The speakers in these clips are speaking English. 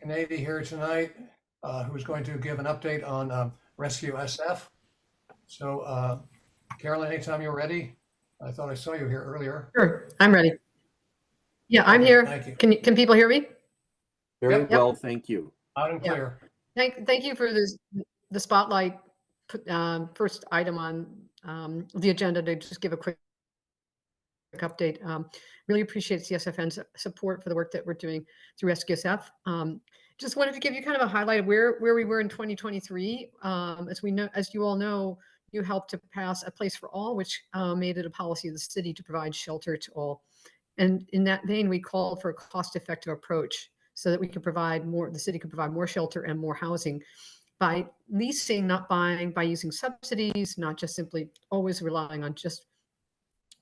Navy here tonight, who's going to give an update on RescueSF. So, Carolyn, anytime you're ready. I thought I saw you here earlier. Sure, I'm ready. Yeah, I'm here. Thank you. Can people hear me? Very well, thank you. Loud and clear. Thank you for the spotlight first item on the agenda to just give a quick update. Really appreciate CSFN's support for the work that we're doing through RescueSF. Just wanted to give you kind of a highlight of where we were in 2023. As you all know, you helped to pass a place for all, which made it a policy of the city to provide shelter to all. And in that vein, we called for a cost-effective approach so that we could provide more, the city could provide more shelter and more housing by leasing, not buying, by using subsidies, not just simply always relying on just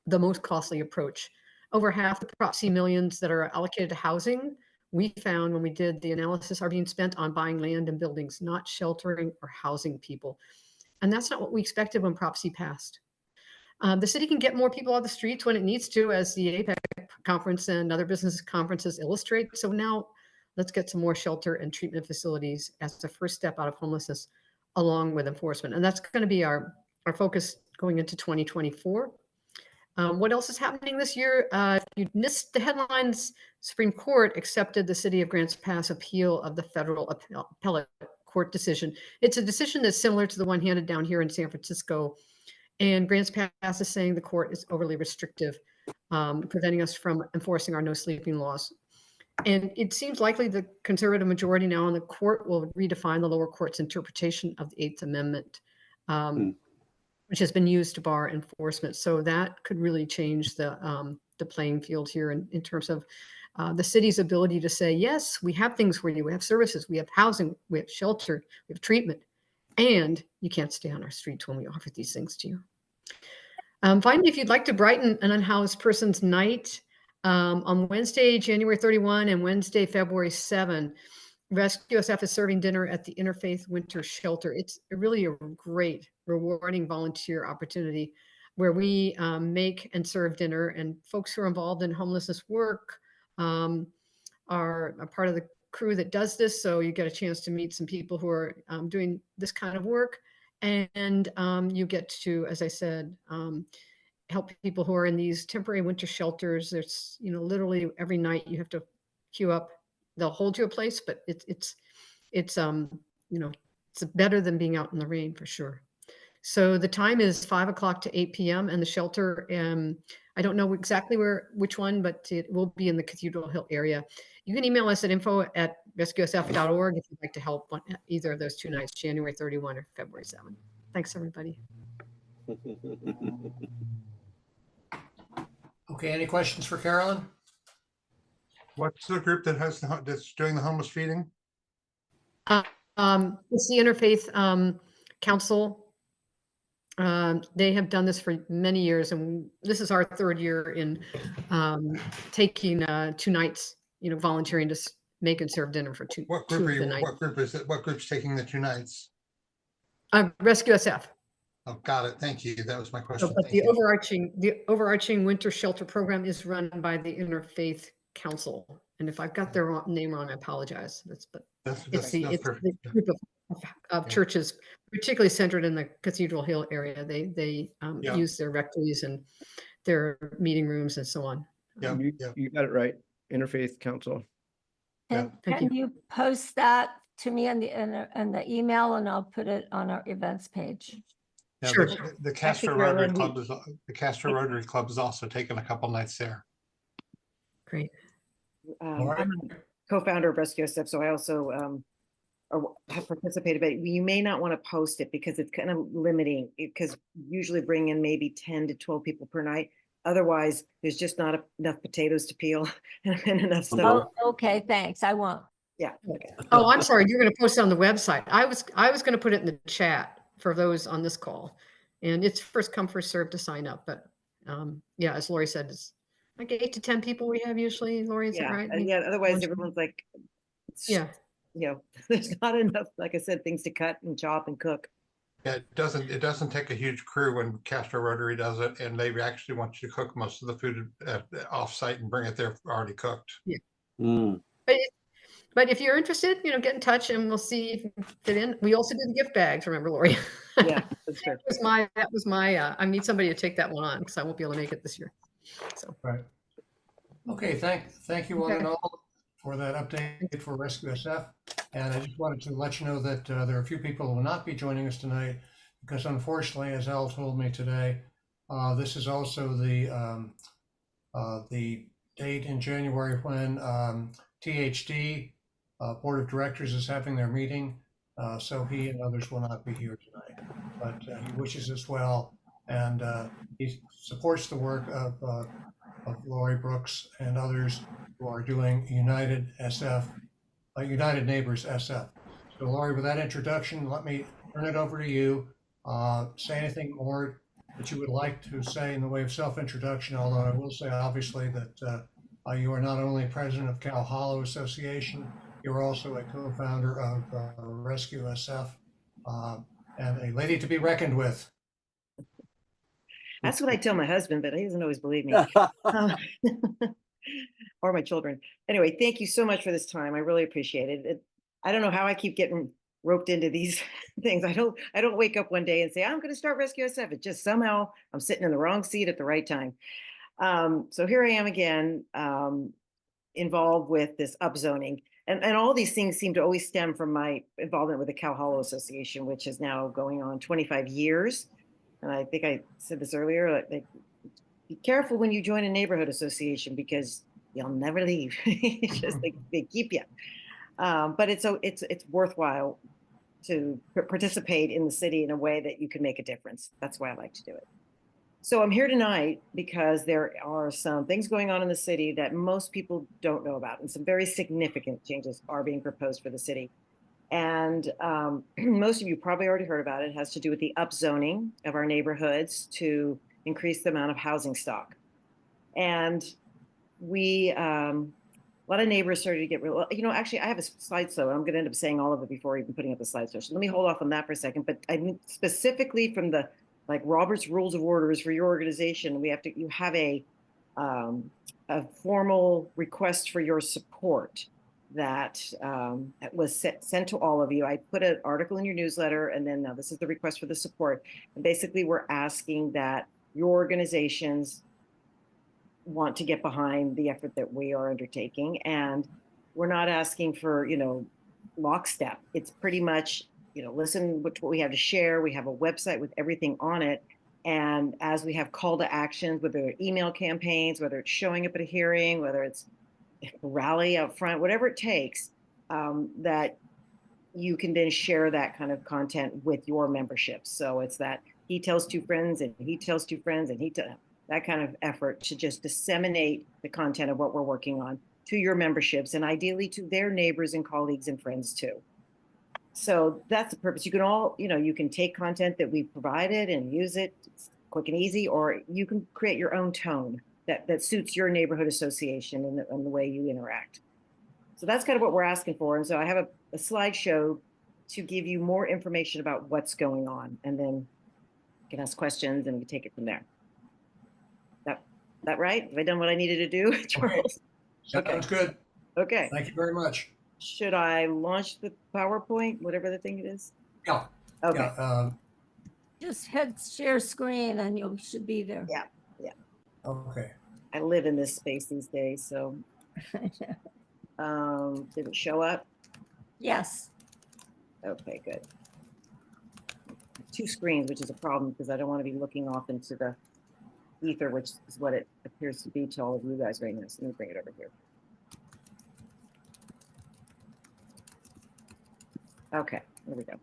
the most costly approach. Over half the Prop C millions that are allocated to housing, we found when we did the analysis, are being spent on buying land and buildings, not sheltering or housing people. And that's not what we expected when Prop C passed. The city can get more people on the streets when it needs to, as the APEC conference and other business conferences illustrate. So now let's get some more shelter and treatment facilities as the first step out of homelessness, along with enforcement. And that's going to be our focus going into 2024. What else is happening this year? If you missed the headlines, Supreme Court accepted the city of Grants Pass appeal of the federal appellate court decision. It's a decision that's similar to the one handed down here in San Francisco. And Grants Pass is saying the court is overly restrictive, preventing us from enforcing our no sleeping laws. And it seems likely the conservative majority now in the court will redefine the lower court's interpretation of the Eighth Amendment, which has been used to bar enforcement. So that could really change the playing field here in terms of the city's ability to say, yes, we have things for you. We have services, we have housing, we have shelter, we have treatment, and you can't stay on our streets when we offer these things to you. Finally, if you'd like to brighten an unhoused person's night, on Wednesday, January 31 and Wednesday, February 7, RescueSF is serving dinner at the Interfaith Winter Shelter. It's really a great, rewarding volunteer opportunity where we make and serve dinner, and folks who are involved in homelessness work are a part of the crew that does this. So you get a chance to meet some people who are doing this kind of work. And you get to, as I said, help people who are in these temporary winter shelters. There's, literally every night you have to queue up. They'll hold you a place, but it's better than being out in the rain for sure. So the time is 5 o'clock to 8 p.m. and the shelter, I don't know exactly which one, but it will be in the Cathedral Hill area. You can email us at info@rescuesf.org if you'd like to help on either of those two nights, January 31 or February 7. Thanks, everybody. Okay, any questions for Carolyn? What's the group that's doing the homeless feeding? It's the Interfaith Council. They have done this for many years, and this is our third year in taking 2 nights, volunteering to make and serve dinner for two. What group are you? What group is it? What group's taking the 2 nights? RescueSF. Oh, got it. Thank you. That was my question. So, but the overarching winter shelter program is run by the Interfaith Council, and if I've got their name wrong, I apologize. It's the group of churches, particularly centered in the Cathedral Hill area. They use their rectories and their meeting rooms and so on. Yeah, you got it right. Interfaith Council. And can you post that to me in the email, and I'll put it on our events page. Yeah, sure. The Castro Rotary Club is also taking a couple nights there. Great. I'm a co-founder of RescueSF, so I also have participated, but you may not want to post it because it's kind of limiting, because usually bring in maybe 10 to 12 people per night. Otherwise, there's just not enough potatoes to peel and enough stuff. Oh, okay, thanks. I won't. Yeah. Oh, I'm sorry. You're going to post it on the website. I was going to put it in the chat for those on this call, and it's first come, first served to sign up. But yeah, as Lori said, it's like 8 to 10 people we have usually. Lori, is that right? Yeah. Otherwise, everyone's like, there's not enough, like I said, things to cut and chop and cook. Yeah, it doesn't take a huge crew when Castro Rotary does it, and they actually want you to cook most of the food off-site and bring it there already cooked. Yeah. But if you're interested, get in touch and we'll see if you can fit in. We also did the gift bags, remember, Lori? Yeah, that's true. I need somebody to take that one on because I won't be able to make it this year. So, Right. Okay, thank you one and Okay. all for that update for RescueSF. And I just wanted to let you know that there are a few people who will not be joining us tonight because unfortunately, as Al told me today, this is also the date in January when THD Board of Directors is having their meeting. So he and others will not be here tonight, but he wishes us well, and he supports the work of Lori Brooks and others who are doing United SF, United Neighbors SF. So Lori, with that introduction, let me turn it over to you. Say anything more that you would like to say in the way of self-introduction, although I will say obviously that you are not only president of Cow Hollow Association, you're also a co-founder of RescueSF, and a lady to be reckoned with. That's what I tell my husband, but he doesn't always believe me. Or my children. Anyway, thank you so much for this time. I really appreciate it. I don't know how I keep getting roped into these things. I don't wake up one day and say, I'm going to start RescueSF. It just somehow I'm sitting in the wrong seat at the right time. So here I am again, involved with this upzoning. And all these things seem to always stem from my involvement with the Cow Hollow Association, which is now going on 25 years. And I think I said this earlier, like, be careful when you join a neighborhood association because you'll never leave. It's just they keep you. But it's worthwhile to participate in the city in a way that you can make a difference. That's why I like to do it. So I'm here tonight because there are some things going on in the city that most people don't know about, and some very significant changes are being proposed for the city. And most of you probably already heard about it. It has to do with the upzoning of our neighborhoods to increase the amount of housing stock. And we, a lot of neighbors started to get real, actually I have a slideshow. I'm going to end up saying all of it before even putting up the slideshow. So let me hold off on that for a second. But I mean, specifically from the, like Robert's Rules of Orders for your organization, you have a formal request for your support that was sent to all of you. I put an article in your newsletter, and then now this is the request for the support. And basically, we're asking that your organizations want to get behind the effort that we are undertaking. And we're not asking for, lockstep. It's pretty much, listen what we have to share. We have a website with everything on it. And as we have call to actions, whether they're email campaigns, whether it's showing up at a hearing, whether it's rally out front, whatever it takes, that you can then share that kind of content with your memberships. So it's that he tells two friends and he tells two friends and that kind of effort to just disseminate the content of what we're working on to your memberships and ideally to their neighbors and colleagues and friends too. So that's the purpose. You can all, you can take content that we've provided and use it. It's quick and easy, or you can create your own tone that suits your neighborhood association and the way you interact. So that's kind of what we're asking for. And so I have a slideshow to give you more information about what's going on, and then you can ask questions and we take it from there. That right? Have I done what I needed to do, Charles? Okay. Sounds good. Okay. Thank you very much. Should I launch the PowerPoint, whatever the thing it is? Yeah. Okay. Yeah, Just hit share screen and you should be there. Yeah. okay. I live in this space these days, so did it show up? Yes. Okay, good. Two screens, which is a problem because I don't want to be looking off into the ether, which is what it appears to be to all of you guys right now. So let me bring it over here. Okay, there we go.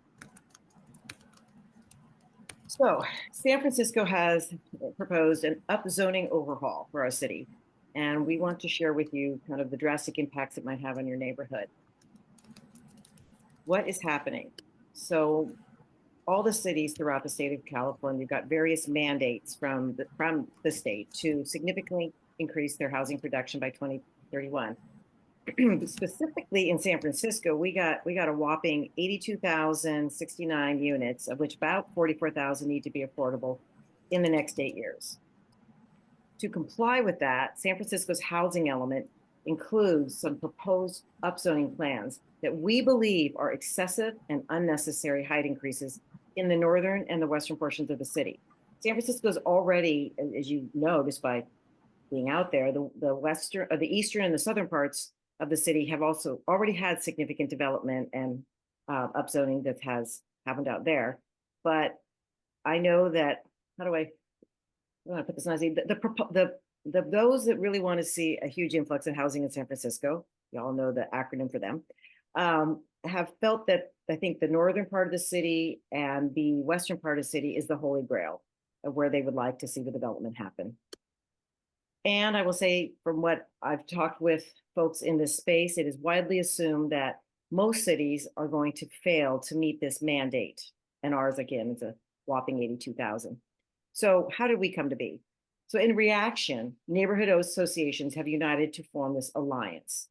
So San Francisco has proposed an upzoning overhaul for our city, and we want to share with you kind of the drastic impacts it might have on your neighborhood. What is happening? So all the cities throughout the state of California got various mandates from the state to significantly increase their housing production by 2031. Specifically in San Francisco, we got a whopping 82,069 units, of which about 44,000 need to be affordable in the next 8 years. To comply with that, San Francisco's housing element includes some proposed upzoning plans that we believe are excessive and unnecessary height increases in the northern and the western portions of the city. San Francisco is already, as you know, just by being out there, the western, or the eastern and the southern parts of the city have also already had significant development and upzoning that has happened out there. But I know that, how do I want to put this nicely? Those that really want to see a huge influx in housing in San Francisco, you all know the acronym for them, have felt that I think the northern part of the city and the western part of the city is the holy grail of where they would like to see the development happen. And I will say, from what I've talked with folks in this space, it is widely assumed that most cities are going to fail to meet this mandate. And ours, again, is a whopping 82,000. So how did we come to be? So in reaction, neighborhood associations have united to form this alliance.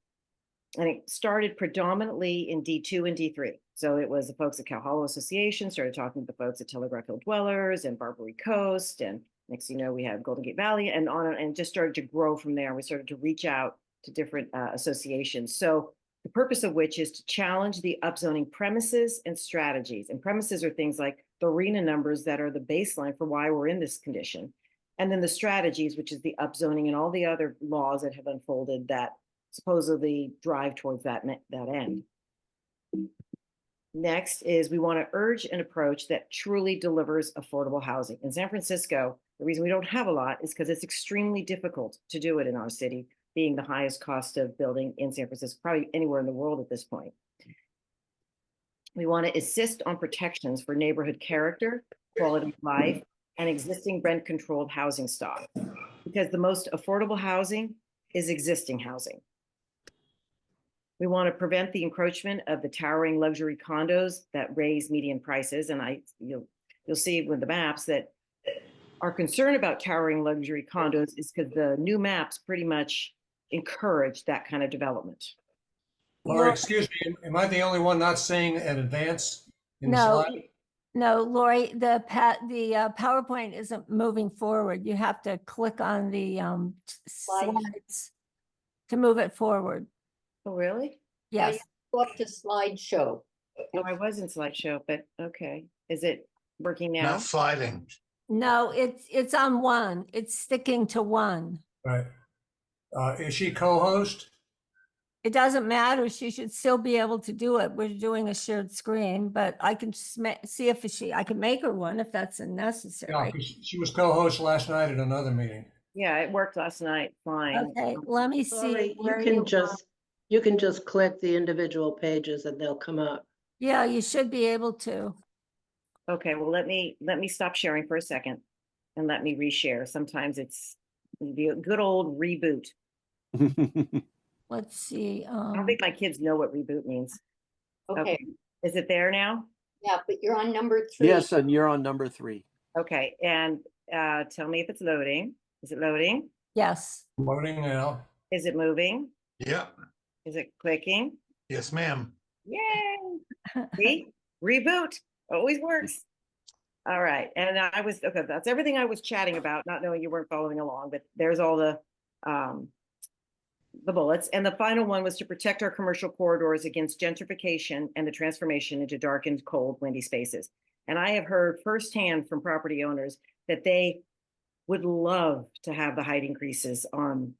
And it started predominantly in D2 and D3. So it was the folks at Cal Hollow Association started talking to the folks at Telegraph Hill Dwellers and Barbary Coast. And next thing you know, we had Golden Gate Valley and on and just started to grow from there. We started to reach out to different associations. So the purpose of which is to challenge the upzoning premises and strategies. And premises are things like the arena numbers that are the baseline for why we're in this condition. And then the strategies, which is the upzoning and all the other laws that have unfolded that supposedly drive towards that end. Next is we want to urge an approach that truly delivers affordable housing. In San Francisco, the reason we don't have a lot is because it's extremely difficult to do it in our city, being the highest cost of building in San Francisco, probably anywhere in the world at this point. We want to insist on protections for neighborhood character, quality of life, and existing rent-controlled housing stock, because the most affordable housing is existing housing. We want to prevent the encroachment of the towering luxury condos that raise median prices, and you'll see with the maps that our concern about towering luxury condos is because the new maps pretty much encourage that kind of development. Lori, excuse me, am I the only one not seeing an advance in the No, slide? no, Lori, the PowerPoint isn't moving forward. You have to click on the slides to move it forward. Oh, really? Yes. Go up to slideshow. Oh, I was in slideshow, but okay. Is it working now? Not sliding. No, it's on one. It's sticking to one. Right. Is she co-host? It doesn't matter. She should still be able to do it. We're doing a shared screen, but I can see if I can make her one if that's Yeah, necessary. 'cause she was co-host last night at another meeting. Yeah, it worked last night. Fine. Okay, let me see. where You can just click the individual pages and they'll come up. Yeah, you should be able to. Okay, well, let me stop sharing for a second and let me reshare. Sometimes it's the good old reboot. Let's see. I don't think my kids know what reboot means. Okay, Is it there now? yeah, but you're on number 3. Yes, and you're on number 3. Okay, and tell me if it's loading. Is it loading? Yes. Loading now. Is it moving? Yep. Is it clicking? Yes, ma'am. Yay! See? Reboot always works. All right, and okay, that's everything I was chatting about, not knowing you weren't following along, but there's all the bullets. And the final one was to protect our commercial corridors against gentrification and the transformation into darkened, cold, windy spaces. And I have heard firsthand from property owners that they would love to have the height increases in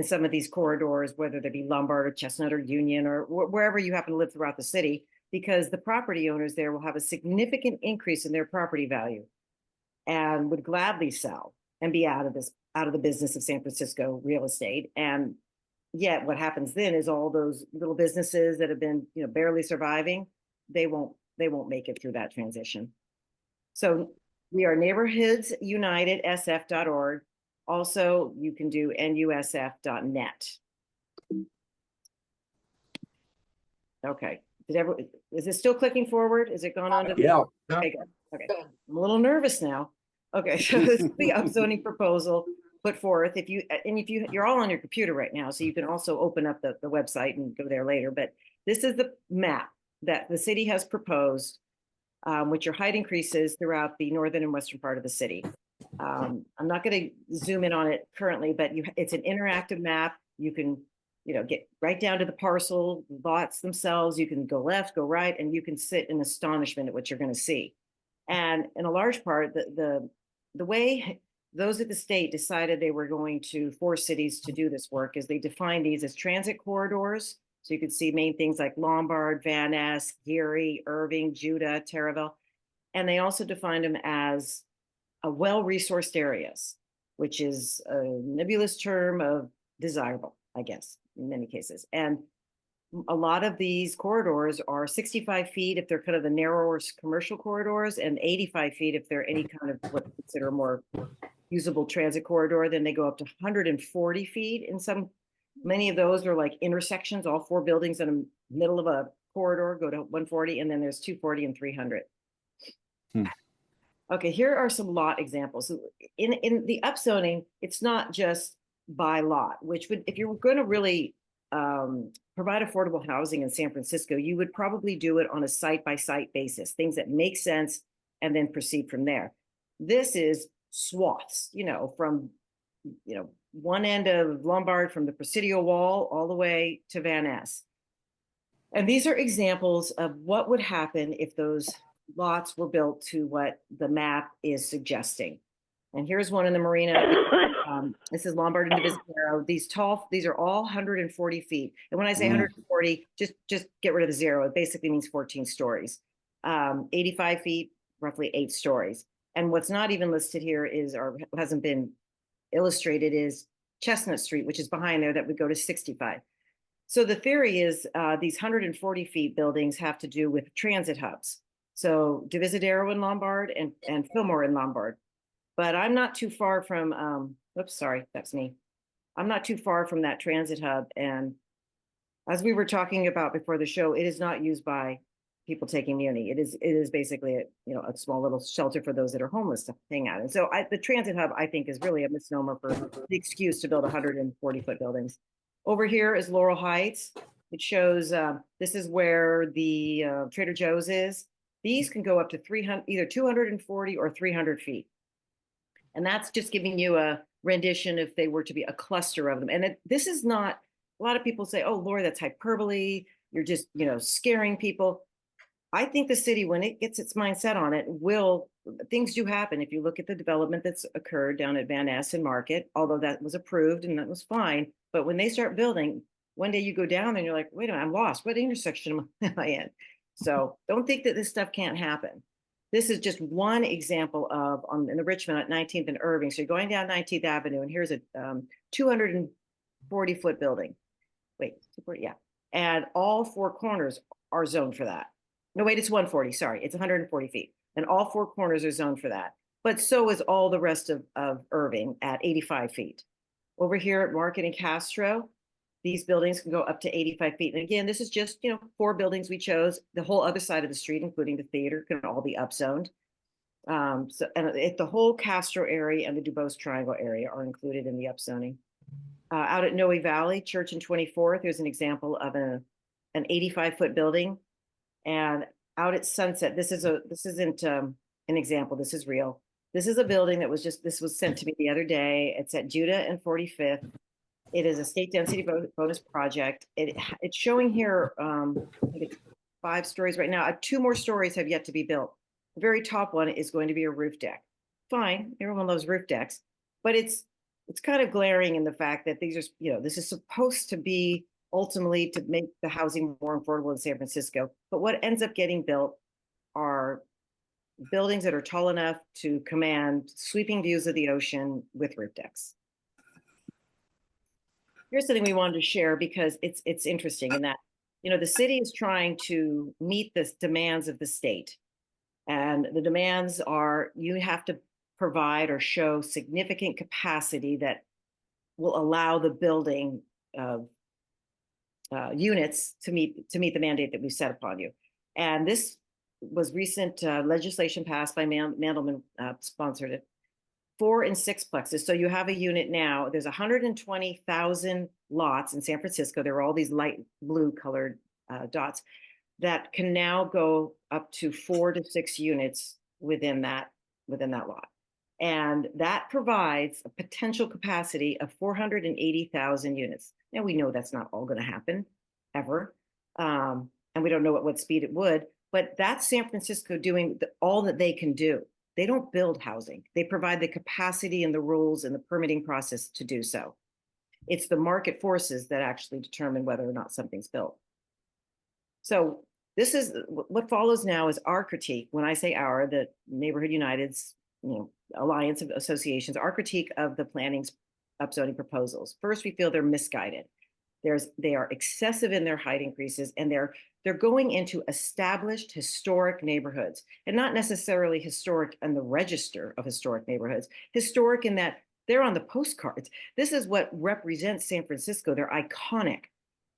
some of these corridors, whether they be Lombard or Chestnut or Union or wherever you happen to live throughout the city, because the property owners there will have a significant increase in their property value and would gladly sell and be out of the business of San Francisco real estate. And yet what happens then is all those little businesses that have been, barely surviving, they won't make it through that transition. So we are neighborhoodsunited.sf.org. Also, you can do nusf.net. Okay. Is it still clicking forward? Is it gone on to? Yeah. Okay, good. Okay. I'm a little nervous now. Okay, so this is the upzoning proposal put forth. You're all on your computer right now, so you can also open up the website and go there later. But this is the map that the city has proposed, which are height increases throughout the northern and western part of the city. I'm not going to zoom in on it currently, but it's an interactive map. You can get right down to the parcel lots themselves. You can go left, go right, and you can sit in astonishment at what you're going to see. And in a large part, the way those at the state decided they were going to force cities to do this work is they defined these as transit corridors. So you could see main things like Lombard, Van Ness, Geary, Irving, Judah, Terraville. And they also defined them as well-resourced areas, which is a nebulous term of desirable, I guess, in many cases. And a lot of these corridors are 65 feet if they're kind of the narrower commercial corridors, and 85 feet if they're any kind of what we consider more usable transit corridor. Then they go up to 140 feet in some. Many of those are like intersections, all 4 buildings in the middle of a corridor go to 140, and then there's 240 and 300. Okay, here are some lot examples. In the upzoning, it's not just by lot, which would, if you were going to really provide affordable housing in San Francisco, you would probably do it on a site-by-site basis, things that make sense, and then proceed from there. This is swaths, from, one end of Lombard, from the Presidio Wall all the way to Van Ness. And these are examples of what would happen if those lots were built to what the map is suggesting. And here's one in the marina. This is Lombard and Divisadero. These are all 140 feet. And when I say 140, just get rid of the zero. It basically means 14 stories. 85 feet, roughly 8 stories. And what's not even listed here is, or hasn't been illustrated, is Chestnut Street, which is behind there, that would go to 65. So the theory is these 140 feet buildings have to do with transit hubs. So Divisadero in Lombard and Fillmore in Lombard. But I'm not too far from, oops, sorry, that's me. I'm not too far from that transit hub. And as we were talking about before the show, it is not used by people taking muni. It is basically a small little shelter for those that are homeless to hang out. And so the transit hub, I think, is really a misnomer for the excuse to build 140-foot buildings. Over here is Laurel Heights. It shows this is where the Trader Joe's is. These can go up to 300, either 240 or 300 feet. And that's just giving you a rendition if they were to be a cluster of them. And this is not, a lot of people say, oh, Lori, that's hyperbole. You're just, scaring people. I think the city, when it gets its mindset on it, things do happen. If you look at the development that's occurred down at Van Ness and Market, although that was approved and that was fine. But when they start building, one day you go down there and you're like, wait a minute, I'm lost. What intersection am I in? So don't think that this stuff can't happen. This is just one example of in the Richmond at 19th and Irving. So you're going down 19th Avenue, and here's a 240-foot building. Wait, 240, yeah. And all 4 corners are zoned for that. No, wait, it's 140. Sorry, it's 140 feet. And all 4 corners are zoned for that. But so is all the rest of Irving at 85 feet. Over here at Market and Castro, these buildings can go up to 85 feet. And again, this is just, 4 buildings we chose. The whole other side of the street, including the theater, can all be upzoned. And the whole Castro area and the Dubose Triangle area are included in the upzoning. Out at Noe Valley, Church and 24th, there's an example of an 85-foot building. And out at Sunset, this isn't an example, this is real. This is a building that this was sent to me the other day. It's at Judah and 45th. It is a state density bonus project. It's showing here, I think it's 5 stories right now. 2 more stories have yet to be built. The very top one is going to be a roof deck. Fine, everyone loves roof decks, but it's kind of glaring in the fact that these are, this is supposed to be ultimately to make the housing more affordable in San Francisco. But what ends up getting built are buildings that are tall enough to command sweeping views of the ocean with roof decks. Here's something we wanted to share because it's interesting in that, the city is trying to meet the demands of the state. And the demands are you have to provide or show significant capacity that will allow the building of units to meet the mandate that we've set upon you. And this was recent legislation passed by Mandelman sponsored it. 4 and 6 plexes. So you have a unit now, there's 120,000 lots in San Francisco. There are all these light blue colored dots that can now go up to 4 to 6 units within that lot. And that provides a potential capacity of 480,000 units. Now, we know that's not all going to happen ever. And we don't know at what speed it would, but that's San Francisco doing all that they can do. They don't build housing. They provide the capacity and the rules and the permitting process to do so. It's the market forces that actually determine whether or not something's built. So this is what follows now is our critique. When I say our, the Neighborhood United's, alliance of associations, our critique of the planning's upzoning proposals. First, we feel they're misguided. They are excessive in their height increases, and they're going into established historic neighborhoods, and not necessarily historic on the register of historic neighborhoods, historic in that they're on the postcards. This is what represents San Francisco. They're iconic.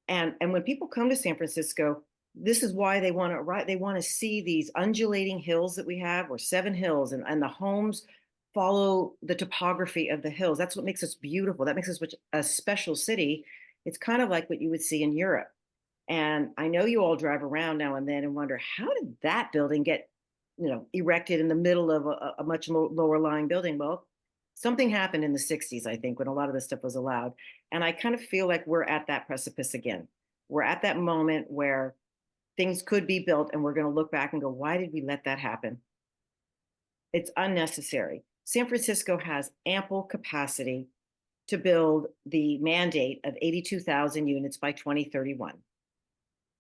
And when people come to San Francisco, this is why they want to write. They want to see these undulating hills that we have, or 7 hills, and the homes follow the topography of the hills. That's what makes us beautiful. That makes us a special city. It's kind of like what you would see in Europe. And I know you all drive around now and then and wonder, how did that building get, erected in the middle of a much lower lying building? Well, something happened in the 60s, I think, when a lot of this stuff was allowed. And I kind of feel like we're at that precipice again. We're at that moment where things could be built, and we're going to look back and go, why did we let that happen? It's unnecessary. San Francisco has ample capacity to build the mandate of 82,000 units by 2031.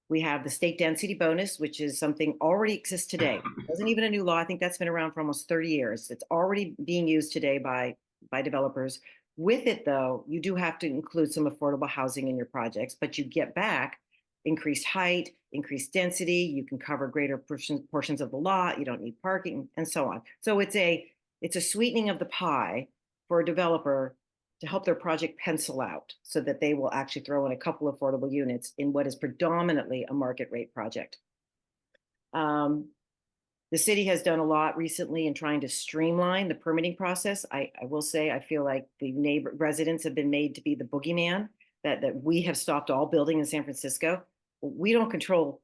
We have the state density bonus, which is something already exists today. It wasn't even a new law. I think that's been around for almost 30 years. It's already being used today by developers. With it, though, you do have to include some affordable housing in your projects, but you get back increased height, increased density. You can cover greater portions of the lot. You don't need parking, and so on. So it's a sweetening of the pie for a developer to help their project pencil out, so that they will actually throw in a couple of affordable units in what is predominantly a market rate project. The city has done a lot recently in trying to streamline the permitting process. I will say, I feel like the residents have been made to be the boogeyman, that we have stopped all building in San Francisco. We don't control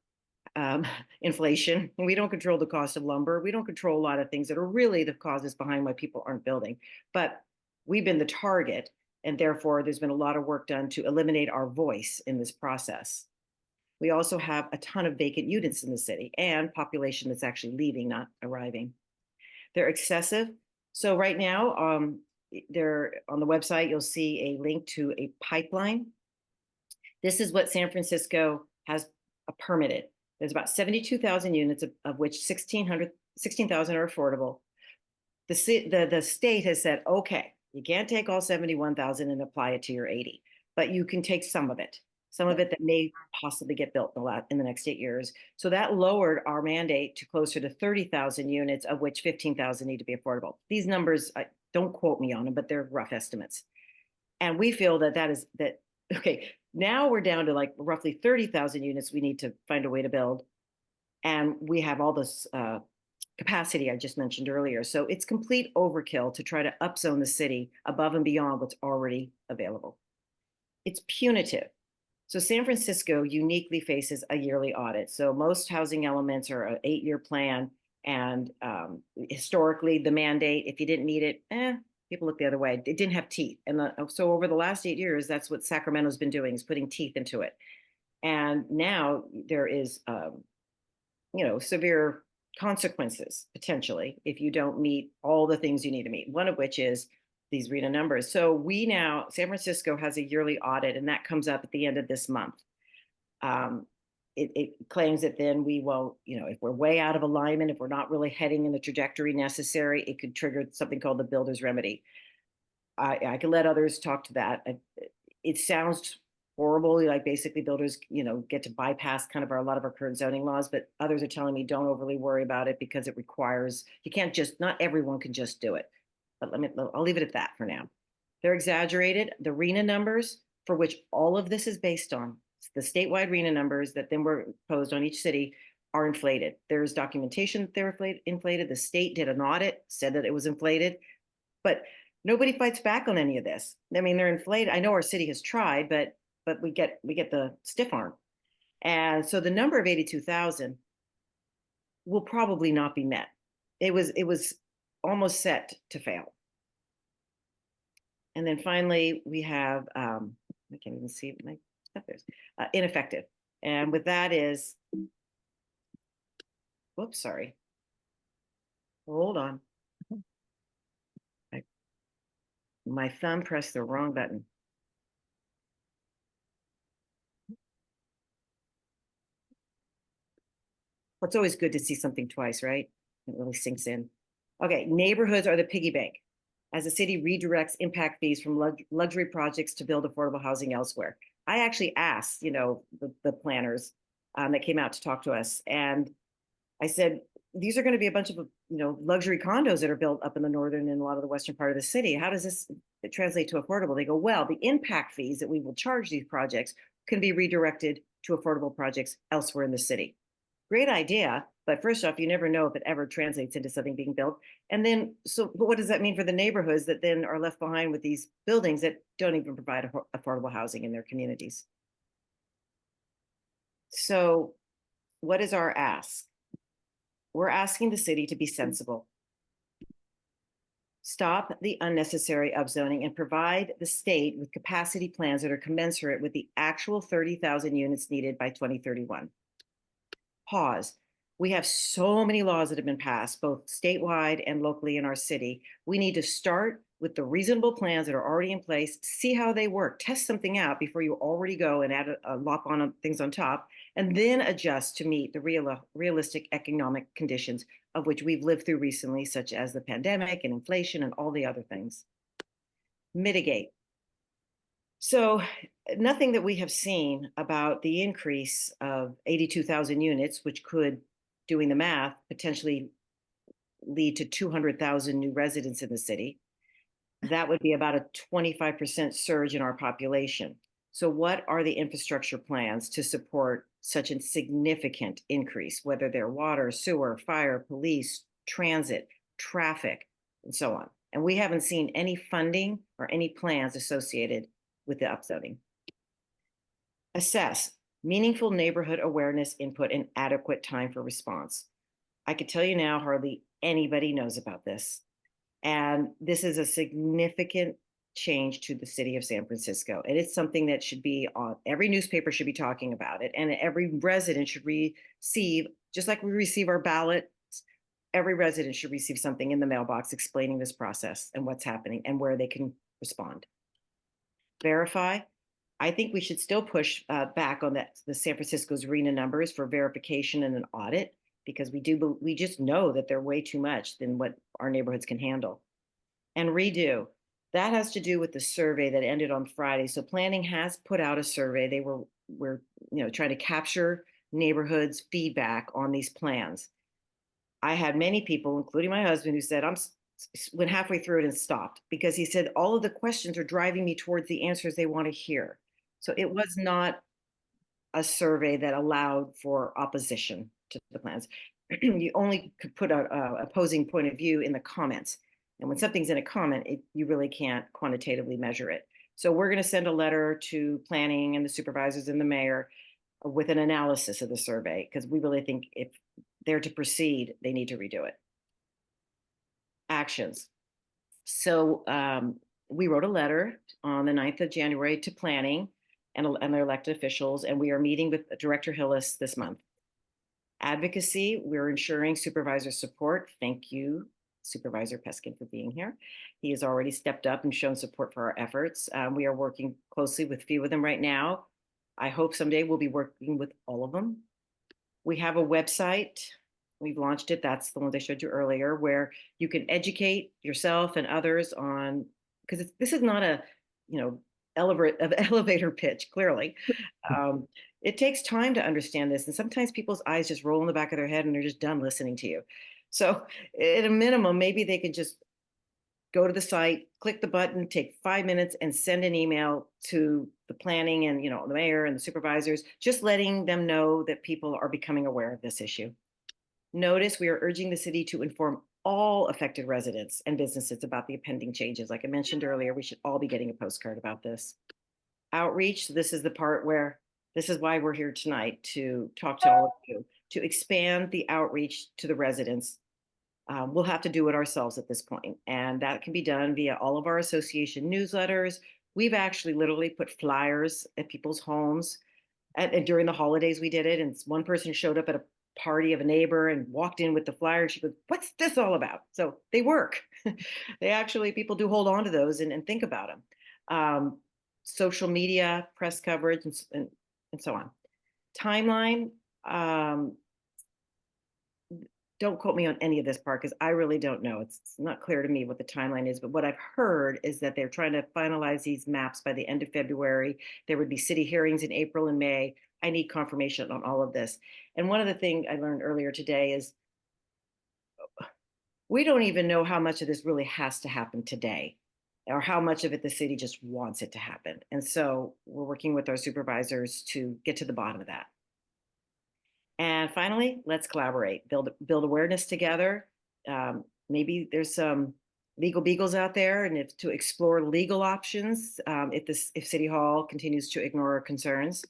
inflation. We don't control the cost of lumber. We don't control a lot of things that are really the causes behind why people aren't building. But we've been the target, and therefore there's been a lot of work done to eliminate our voice in this process. We also have a ton of vacant units in the city and population that's actually leaving, not arriving. They're excessive. So right now, they're on the website, you'll see a link to a pipeline. This is what San Francisco has permitted. There's about 72,000 units, of which 16,000 are affordable. The state has said, okay, you can't take all 71,000 and apply it to your 80, but you can take some of it that may possibly get built in the next 8 years. So that lowered our mandate to closer to 30,000 units, of which 15,000 need to be affordable. These numbers, don't quote me on them, but they're rough estimates. And we feel that okay, now we're down to like roughly 30,000 units we need to find a way to build. And we have all this capacity I just mentioned earlier. So it's complete overkill to try to upzone the city above and beyond what's already available. It's punitive. So San Francisco uniquely faces a yearly audit. So most housing elements are an 8-year plan. And historically, the mandate, if you didn't meet it, people look the other way. It didn't have teeth. And so over the last 8 years, that's what Sacramento's been doing, is putting teeth into it. And now there is, severe consequences potentially if you don't meet all the things you need to meet, one of which is these RENA numbers. So San Francisco has a yearly audit, and that comes up at the end of this month. It claims that then we will, if we're way out of alignment, if we're not really heading in the trajectory necessary, it could trigger something called the builder's remedy. I can let others talk to that. It sounds horrible, like basically builders, get to bypass kind of a lot of our current zoning laws, but others are telling me don't overly worry about it because it requires, not everyone can just do it. But I'll leave it at that for now. They're exaggerated. The RENA numbers, for which all of this is based on, the statewide RENA numbers that then were imposed on each city, are inflated. There's documentation that they're inflated. The state did an audit, said that it was inflated, but nobody fights back on any of this. I mean, they're inflated. I know our city has tried, but we get the stiff arm. And so the number of 82,000 will probably not be met. It was almost set to fail. And then finally, we have, I can't even see my stuff there, ineffective. And with that is, whoops, sorry. Hold on. My thumb pressed the wrong button. Well, it's always good to see something twice, right? It really sinks in. Okay, neighborhoods are the piggy bank as the city redirects impact fees from luxury projects to build affordable housing elsewhere. I actually asked, the planners that came out to talk to us, and I said, these are going to be a bunch of, luxury condos that are built up in the northern and a lot of the western part of the city. How does this translate to affordable? They go, well, the impact fees that we will charge these projects can be redirected to affordable projects elsewhere in the city. Great idea, but first off, you never know if it ever translates into something being built. And then, but what does that mean for the neighborhoods that then are left behind with these buildings that don't even provide affordable housing in their communities? So what is our ask? We're asking the city to be sensible. Stop the unnecessary upzoning and provide the state with capacity plans that are commensurate with the actual 30,000 units needed by 2031. Pause. We have so many laws that have been passed, both statewide and locally in our city. We need to start with the reasonable plans that are already in place, see how they work, test something out before you already go and add a lot on things on top, and then adjust to meet the realistic economic conditions of which we've lived through recently, such as the pandemic and inflation and all the other things. Mitigate. So nothing that we have seen about the increase of 82,000 units, which could, doing the math, potentially lead to 200,000 new residents in the city. That would be about a 25% surge in our population. So what are the infrastructure plans to support such a significant increase, whether they're water, sewer, fire, police, transit, traffic, and so on? And we haven't seen any funding or any plans associated with the upzoning. Assess meaningful neighborhood awareness input and adequate time for response. I could tell you now, hardly anybody knows about this. And this is a significant change to the city of San Francisco. And it's something that should be on every newspaper should be talking about it. And every resident should receive, just like we receive our ballots, every resident should receive something in the mailbox explaining this process and what's happening and where they can respond. Verify. I think we should still push back on the San Francisco's RENA numbers for verification and an audit, because we just know that they're way too much than what our neighborhoods can handle. And redo. That has to do with the survey that ended on Friday. So planning has put out a survey. They were trying to capture neighborhoods' feedback on these plans. I had many people, including my husband, who said, went halfway through it and stopped, because he said, all of the questions are driving me towards the answers they want to hear. So it was not a survey that allowed for opposition to the plans. You only could put an opposing point of view in the comments. And when something's in a comment, you really can't quantitatively measure it. So we're going to send a letter to planning and the supervisors and the mayor with an analysis of the survey, because we really think if they're to proceed, they need to redo it. Actions. So we wrote a letter on the 9th of January to planning and their elected officials, and we are meeting with Director Hillis this month. Advocacy, we're ensuring supervisor support. Thank you, Supervisor Peskin, for being here. He has already stepped up and shown support for our efforts. We are working closely with a few of them right now. I hope someday we'll be working with all of them. We have a website. We've launched it. That's the ones I showed you earlier, where you can educate yourself and others on, because this is not a, elevator pitch, clearly. It takes time to understand this. And sometimes people's eyes just roll in the back of their head and they're just done listening to you. So at a minimum, maybe they could just go to the site, click the button, take 5 minutes and send an email to the planning and, the mayor and the supervisors, just letting them know that people are becoming aware of this issue. Notice we are urging the city to inform all affected residents and businesses about the impending changes. Like I mentioned earlier, we should all be getting a postcard about this. Outreach, this is the part where, this is why we're here tonight, to talk to all of you, to expand the outreach to the residents We'll have to do it ourselves at this point, and that can be done via all of our association newsletters. We've actually literally put flyers at people's homes, and during the holidays we did it. And one person showed up at a party of a neighbor and walked in with the flyer, and she goes, "What's this all about?" So they work. They actually, people do hold on to those and think about them. Social media, press coverage, and so on. Timeline. Don't quote me on any of this part because I really don't know. It's not clear to me what the timeline is, but what I've heard is that they're trying to finalize these maps by the end of February. There would be city hearings in April and May. I need confirmation on all of this. And one of the things I learned earlier today is we don't even know how much of this really has to happen today, or how much of it the city just wants it to happen. And so we're working with our supervisors to get to the bottom of that. And finally, let's collaborate, build awareness together. Maybe there's some legal beagles out there, and to explore legal options if City Hall continues to ignore our concerns.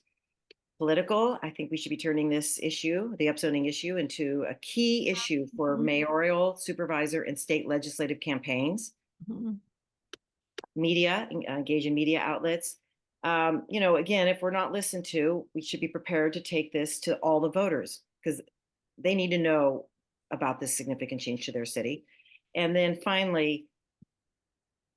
Political, I think we should be turning this issue, the upzoning issue, into a key issue for mayoral, supervisor, and state legislative campaigns. Mhm. Media, engage in media outlets. Again, if we're not listened to, we should be prepared to take this to all the voters because they need to know about this significant change to their city. And then finally,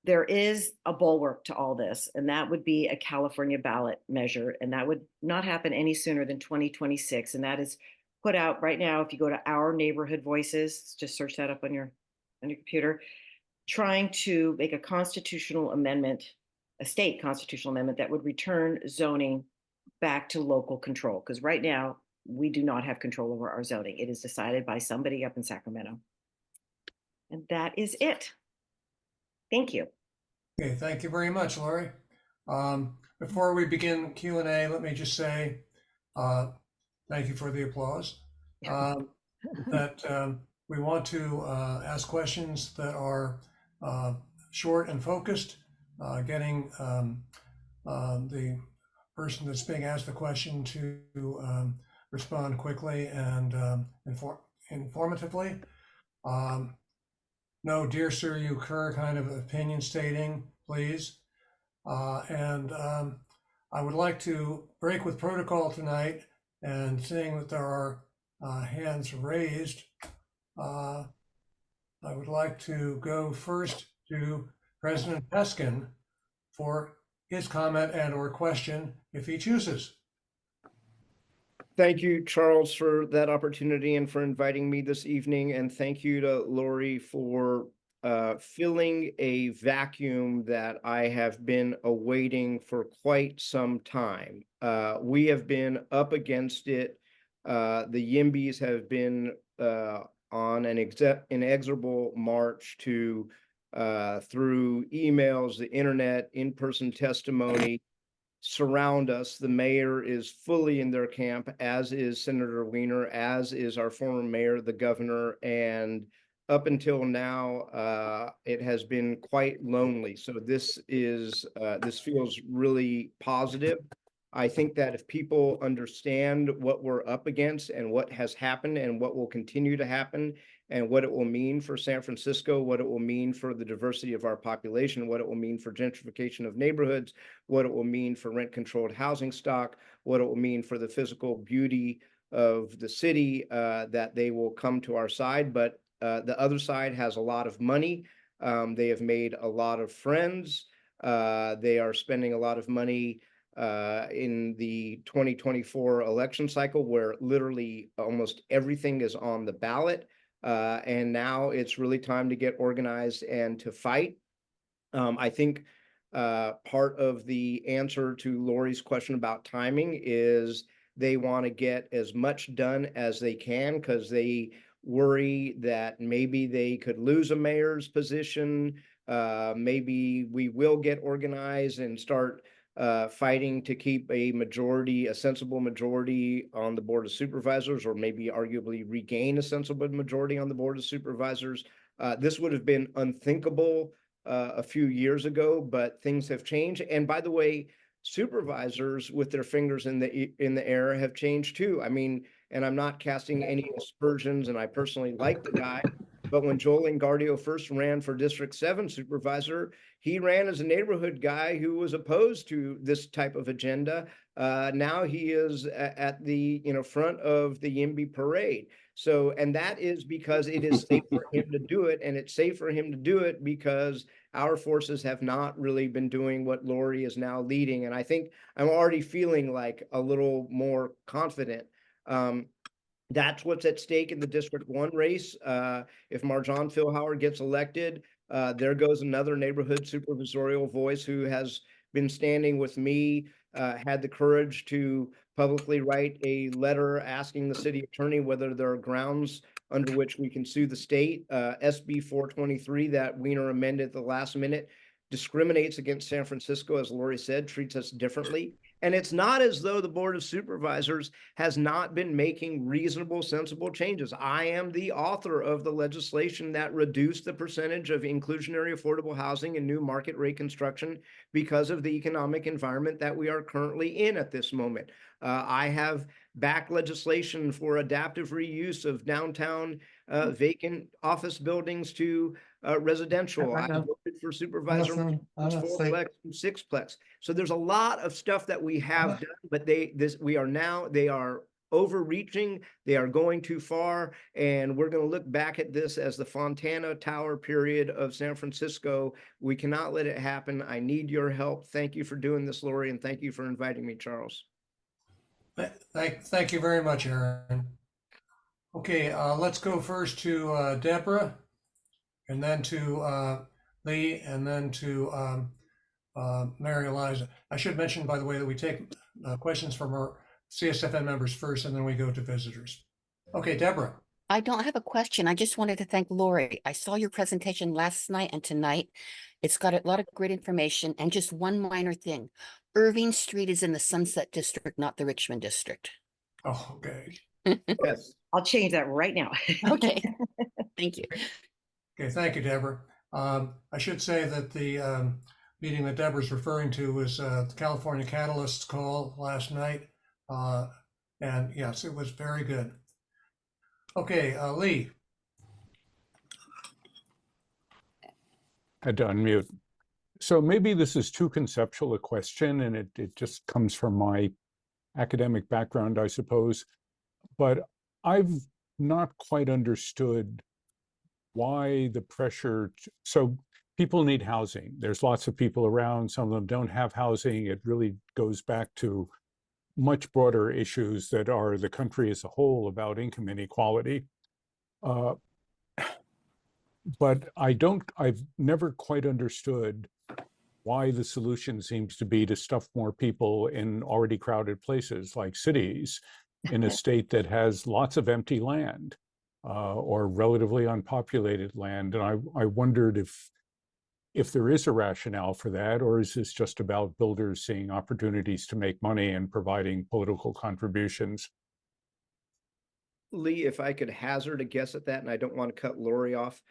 there is a bulwark to all this, and that would be a California ballot measure, and that would not happen any sooner than 2026. And that is put out right now. If you go to Our Neighborhood Voices, just search that up on your computer, trying to make a constitutional amendment, a state constitutional amendment that would return zoning back to local control. Because right now, we do not have control over our zoning. It is decided by somebody up in Sacramento. And that is it. Thank you. Okay, thank you very much, Lori. Before we begin Q&A, let me just say thank you for the applause. That we want to ask questions that are short and focused, getting the person that's being asked the question to respond quickly and informatively. No, dear sir, you occur kind of opinion stating, please. And I would like to break with protocol tonight, and seeing that there are hands raised, I would like to go first to President Peskin for his comment and or question if he chooses. Thank you, Charles, for that opportunity and for inviting me this evening. And thank you to Lori for filling a vacuum that I have been awaiting for quite some time. We have been up against it. The YIMBYs have been on an inexorable march to through emails, the internet, in-person testimony, surround us. The mayor is fully in their camp, as is Senator Wiener, as is our former mayor, the governor, and up until now, it has been quite lonely. So this feels really positive. I think that if people understand what we're up against and what has happened and what will continue to happen and what it will mean for San Francisco, what it will mean for the diversity of our population, what it will mean for gentrification of neighborhoods, what it will mean for rent-controlled housing stock, what it will mean for the physical beauty of the city, that they will come to our side. But the other side has a lot of money. They have made a lot of friends. They are spending a lot of money in the 2024 election cycle, where literally almost everything is on the ballot. And now it's really time to get organized and to fight. I think part of the answer to Lori's question about timing is they want to get as much done as they can because they worry that maybe they could lose a mayor's position. Maybe we will get organized and start fighting to keep a sensible majority on the Board of Supervisors, or maybe arguably regain a sensible majority on the Board of Supervisors. This would have been unthinkable a few years ago, but things have changed. And by the way, supervisors with their fingers in the air have changed too. I mean, and I'm not casting any aspersions, and I personally like the guy, But when Joel Engardio first ran for District 7 supervisor, he ran as a neighborhood guy who was opposed to this type of agenda. Now he is at the front of the YIMBY parade. So, and that is because it is safe for him to do it, and it's safe for him to do it because our forces have not really been doing what Lori is now leading. And I think I'm already feeling like a little more confident. That's what's at stake in the District 1 race. If Marjan Philhauer gets elected, there goes another neighborhood supervisorial voice who has been standing with me, had the courage to publicly write a letter asking the city attorney whether there are grounds under which we can sue the state. SB 423 that Wiener amended at the last minute discriminates against San Francisco, as Lori said, treats us differently. And it's not as though the Board of Supervisors has not been making reasonable, sensible changes. I am the author of the legislation that reduced the percentage of inclusionary affordable housing and new market rate construction because of the economic environment that we are currently in at this moment. I have backed legislation for adaptive reuse of downtown vacant office buildings to residential. I voted for supervisor fourplex and sixplex. So there's a lot of stuff that we have done, but they are overreaching. They are going too far, and we're going to look back at this as the Fontana Tower period of San Francisco. We cannot let it happen. I need your help. Thank you for doing this, Lori, and thank you for inviting me, Charles. Thank you very much, Aaron. Okay, let's go first to Deborah, and then to Lee, and then to Mary Eliza. I should mention, by the way, that we take questions from our CSFN members first, and then we go to visitors. Okay, Deborah. I don't have a question. I just wanted to thank Lori. I saw your presentation last night and tonight. It's got a lot of great information. And just one minor thing. Irving Street is in the Sunset District, not the Richmond District. Oh, okay. Yes. I'll change that right now. Okay. Thank you. Okay, thank you, Deborah. I should say that the meeting that Deborah's referring to was the California Catalyst's call last night. And yes, it was very good. Okay, Lee. Had to unmute. So maybe this is too conceptual a question, and it just comes from my academic background, I suppose. But I've not quite understood why the pressure. So people need housing. There's lots of people around. Some of them don't have housing. It really goes back to much broader issues that are the country as a whole about income inequality. But I've never quite understood why the solution seems to be to stuff more people in already crowded places like cities in a state that has lots of empty land or relatively unpopulated land. And I wondered if there is a rationale for that, or is this just about builders seeing opportunities to make money and providing political contributions? Lee, if I could hazard a guess at that, and I don't want to cut Lori off,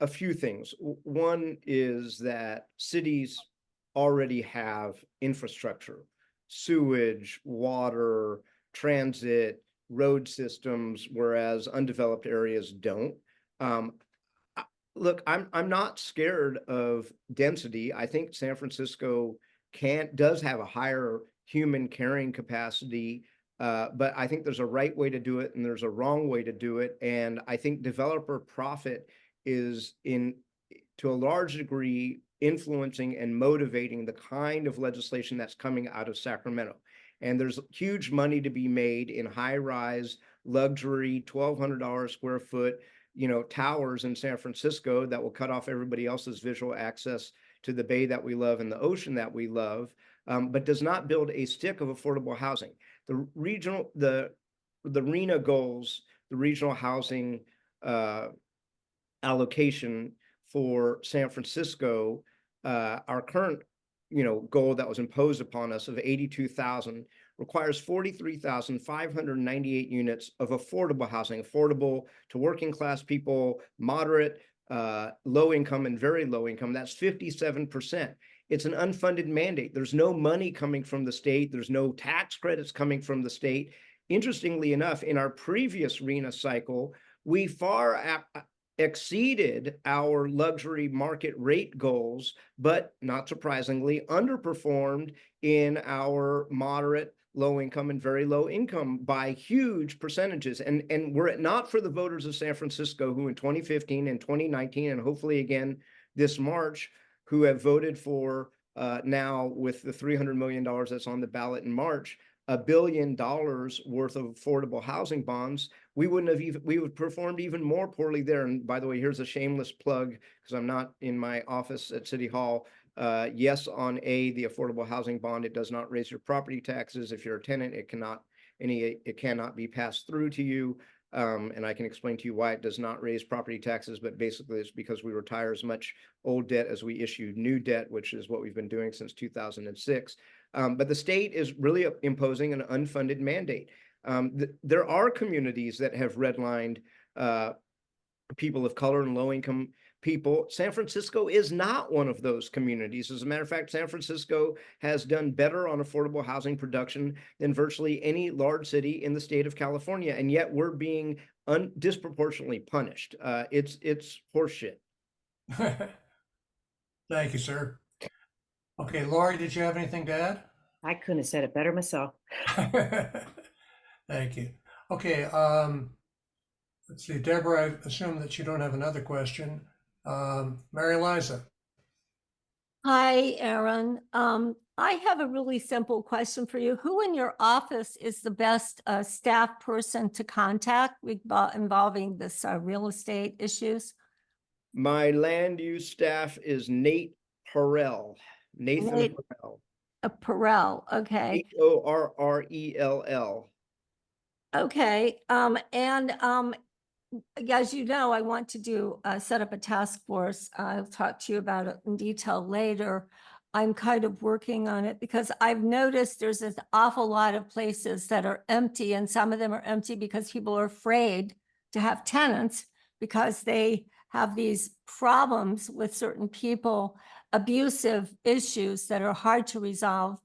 a few things. One is that cities already have infrastructure, sewage, water, transit, road systems, whereas undeveloped areas don't. Look, I'm not scared of density. I think San Francisco does have a higher human carrying capacity, but I think there's a right way to do it and there's a wrong way to do it. And I think developer profit is to a large degree influencing and motivating the kind of legislation that's coming out of Sacramento. And there's huge money to be made in high-rise, luxury, $1,200 square foot, towers in San Francisco that will cut off everybody else's visual access to the bay that we love and the ocean that we love, but does not build a stick of affordable housing. The RENA goals, the regional housing allocation for San Francisco, our current goal that was imposed upon us of 82,000 requires 43,598 units of affordable housing, affordable to working class people, moderate, low income, and very low income. That's 57%. It's an unfunded mandate. There's no money coming from the state. There's no tax credits coming from the state. Interestingly enough, in our previous RENA cycle, we far exceeded our luxury market rate goals, but not surprisingly, underperformed in our moderate, low income and very low income by huge percentages. And were it not for the voters of San Francisco who in 2015 and 2019, and hopefully again this March, who have voted for now with the $300 million that's on the ballot in March, $1 billion worth of affordable housing bonds, we would have performed even more poorly there. And by the way, here's a shameless plug, because I'm not in my office at City Hall. Yes, on the affordable housing bond, it does not raise your property taxes. If you're a tenant, it cannot be passed through to you. And I can explain to you why it does not raise property taxes, but basically it's because we retire as much old debt as we issue new debt, which is what we've been doing since 2006. But the state is really imposing an unfunded mandate. There are communities that have redlined people of color and low-income people. San Francisco is not one of those communities. As a matter of fact, San Francisco has done better on affordable housing production than virtually any large city in the state of California, and yet we're being disproportionately punished. It's horseshit. Thank you, sir. Okay, Laurie, did you have anything to add? I couldn't have said it better myself. Thank you. Okay, let's see, Deborah, I assume that you don't have another question. Mary Liza. Hi, Aaron. I have a really simple question for you. Who in your office is the best staff person to contact involving this real estate issues? My land use staff is Nathan Perrell. Perrell, okay. Horrell. Okay, as you know, I want to set up a task force. I'll talk to you about it in detail later. I'm kind of working on it because I've noticed there's an awful lot of places that are empty, and some of them are empty because people are afraid to have tenants because they have these problems with certain people, abusive issues that are hard to resolve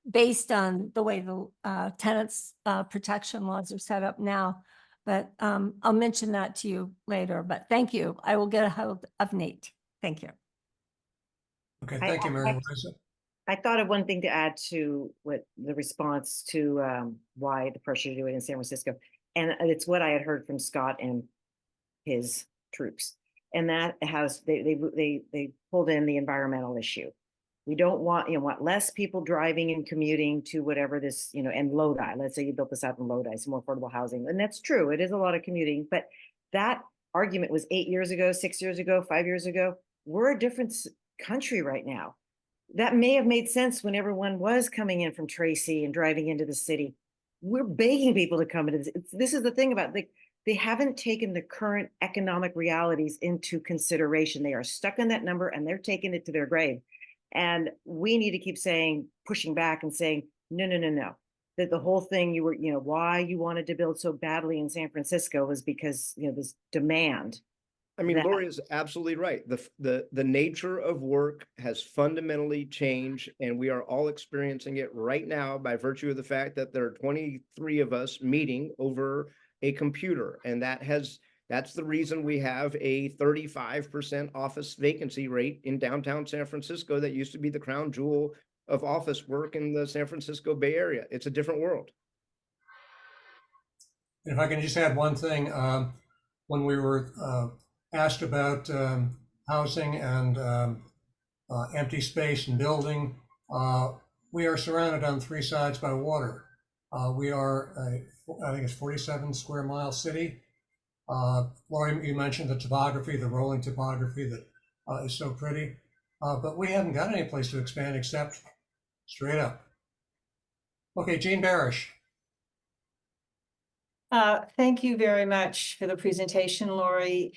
based on the way the tenants protection laws are set up now. But I'll mention that to you later, but thank you. I will get a hold of Nate. Thank you. Okay, thank you, Mary Liza. I thought of one thing to add to what the response to why the pressure to do it in San Francisco. And it's what I had heard from Scott and his troops. And that has, they pulled in the environmental issue. We don't want, want less people driving and commuting to whatever this, and Lodi. Let's say you built this out in Lodi, some more affordable housing. And that's true. It is a lot of commuting, but that argument was 8 years ago, 6 years ago, 5 years ago. We're a different country right now. That may have made sense when everyone was coming in from Tracy and driving into the city. We're begging people to come into this. This is the thing about they haven't taken the current economic realities into consideration. They are stuck in that number and they're taking it to their grave. And we need to keep pushing back and saying, no. That the whole thing why you wanted to build so badly in San Francisco was because, this demand. I mean, Lori is absolutely right. The nature of work has fundamentally changed, and we are all experiencing it right now by virtue of the fact that there are 23 of us meeting over a computer. And that's the reason we have a 35% office vacancy rate in downtown San Francisco that used to be the crown jewel of office work in the San Francisco Bay Area. It's a different world. If I can just add one thing, when we were asked about housing and empty space and building, we are surrounded on three sides by water. We are, I think it's 47 square mile city. Laurie, you mentioned the topography, the rolling topography that is so pretty, but we haven't got any place to expand except straight up. Okay, Jean Barish. Thank you very much for the presentation, Laurie.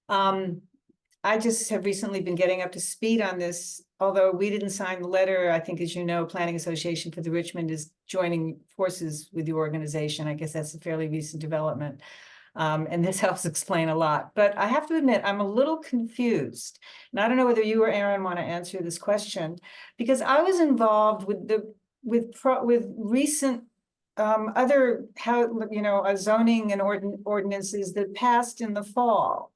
I just have recently been getting up to speed on this, although we didn't sign the letter. I think, as you know, Planning Association for the Richmond is joining forces with the organization. I guess that's a fairly recent development. And this helps explain a lot. But I have to admit, I'm a little confused. And I don't know whether you or Aaron want to answer this question, because I was involved with recent other zoning and ordinances that passed in the fall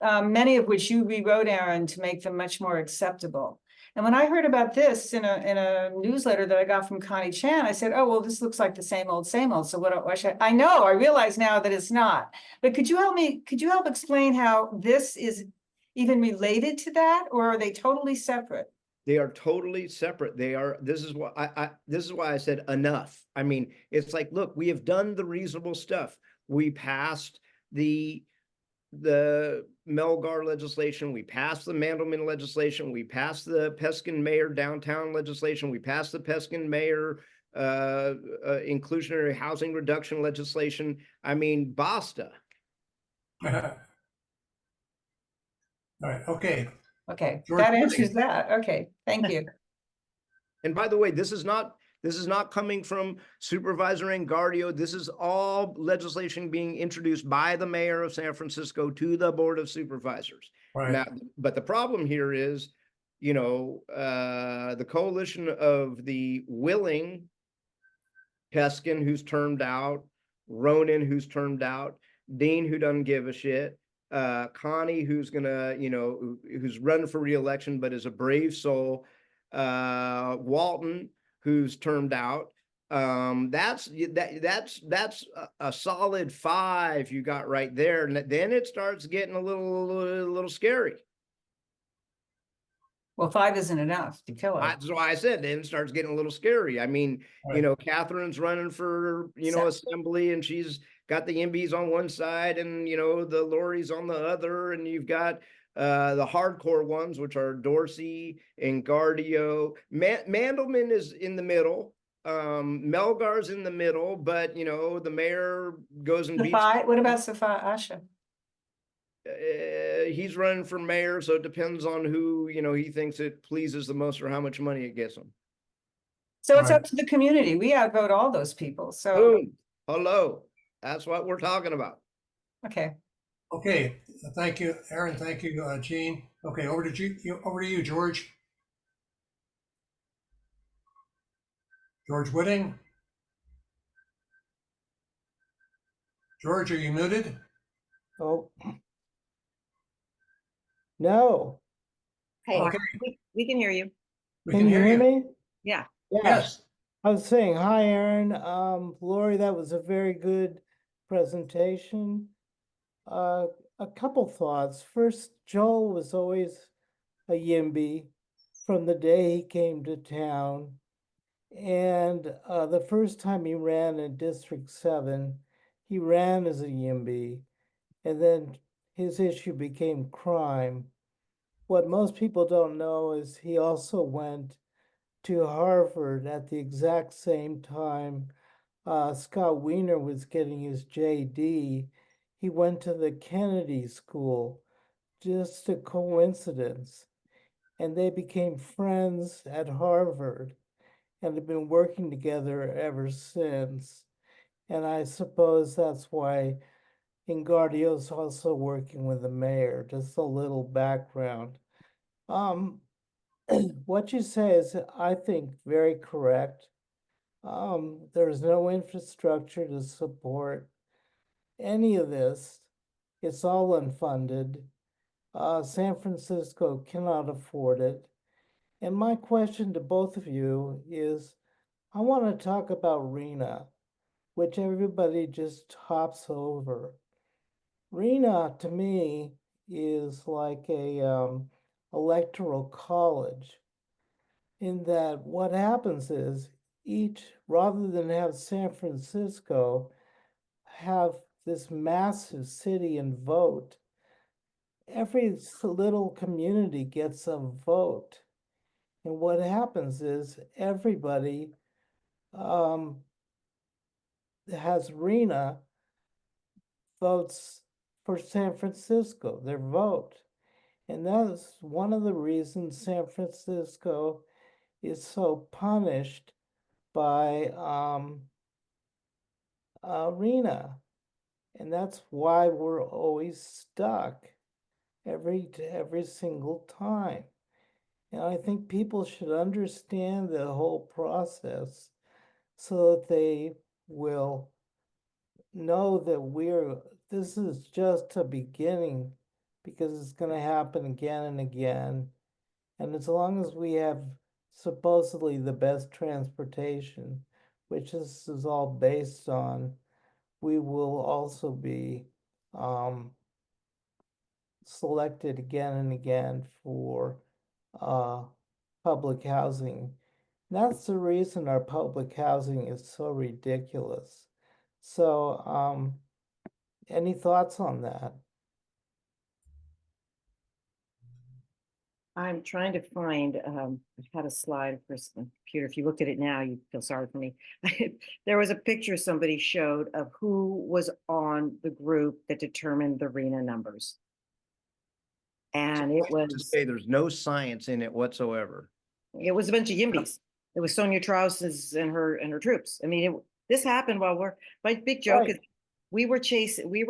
many of which you rewrote, Aaron, to make them much more acceptable. And when I heard about this in a newsletter that I got from Connie Chan, I said, oh, well, this looks like the same old, same old. So what should I know, I realize now that it's not. But could you help explain how this is even related to that, or are they totally separate? They are totally separate. This is why I said enough. I mean, it's like, look, we have done the reasonable stuff. We passed the Melgar legislation, we passed the Mandelman legislation, we passed the Peskin mayor downtown legislation, we passed the Peskin mayor inclusionary housing reduction legislation. I mean, basta. All right, okay. Okay, George that Whiting. answers that. Okay, thank you. And by the way, this is not coming from Supervisor Engardio. This is all legislation being introduced by the mayor of San Francisco to the Board of Supervisors. Right. Now, but the problem here is, the coalition of the willing Peskin, who's termed out, Ronan, who's termed out, Dean, who doesn't give a shit, Connie, who's gonna, who's running for reelection but is a brave soul, Walton, who's termed out. That's a solid 5 you got right there, and then it starts getting a little scary. Well, 5 isn't enough to kill it. That's why I said then it starts getting a little scary. I mean, Right. Catherine's running for, Seven. assembly, and she's got the MBs on one side and, the Lori's on the other. And you've got the hardcore ones, which are Dorsey and Gardio. Mandelman is in the middle. Melgar's in the middle, but, the mayor goes and beats. Safai, what about Safai Asha? He's running for mayor, so it depends on who, he thinks it pleases the most or how much money it gets him. So it's Right. up to the community. We outvote all those people. So, Boom. Hello. That's what we're talking about. okay. Okay, thank you, Aaron. Thank you, Gene. Okay, over to you, George. George Whiting. George, are you muted? Oh. No. Hey, Okay, We can hear you. we Can you hear me? Yeah. Yes. I was saying, hi, Aaron. Lori, that was a very good presentation. A couple thoughts. First, Joel was always a YIMBY from the day he came to town. And the first time he ran in District 7, he ran as a YIMBY. And then his issue became crime. What most people don't know is he also went to Harvard at the exact same time Scott Wiener was getting his JD. He went to the Kennedy School, just a coincidence. And they became friends at Harvard and have been working together ever since. And I suppose that's why Ingardio's also working with the mayor, just a little background. What you say is, I think, very correct. There's no infrastructure to support any of this. It's all unfunded. San Francisco cannot afford it. And my question to both of you is, I want to talk about RENA, which everybody just hops over. RENA, to me, is like a electoral college, in that what happens is rather than have San Francisco have this massive city and vote, every little community gets a vote. And what happens is everybody has RENA votes for San Francisco, their vote. And that's one of the reasons San Francisco is so punished by RENA. And that's why we're always stuck every single time. And I think people should understand the whole process so that they will know that this is just a beginning because it's going to happen again and again. And as long as we have supposedly the best transportation, which this is all based on, we will also be selected again and again for public housing. That's the reason our public housing is so ridiculous. So, any thoughts on that? I'm trying to find, I've had a slide for the computer. If you looked at it now, you'd feel sorry for me. There was a picture somebody showed of who was on the group that determined the RENA numbers. And it To was, say there's no science in it whatsoever. a bunch of Yimbys. It was Sonia Trouse's and her troops. I mean, this happened while my big joke is we were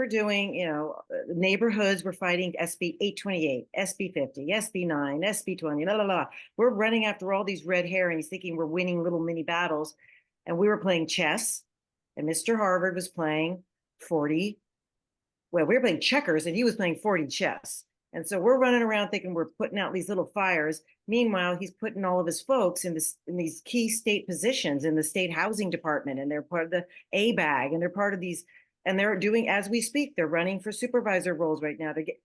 doing, neighborhoods were fighting SB 828, SB 50, SB 9, SB 20, la la la. We're running after all these red herrings thinking we're winning little mini battles. And we were playing chess, and Mr. Harvard was playing 40. Well, we were playing checkers and he was playing 40 chess. And so we're running around thinking we're putting out these little fires. Meanwhile, he's putting all of his folks in these key state positions in the state housing department, and they're part of the ABAG, and they're part of these, and they're doing, as we speak, they're running for supervisor roles right now to get,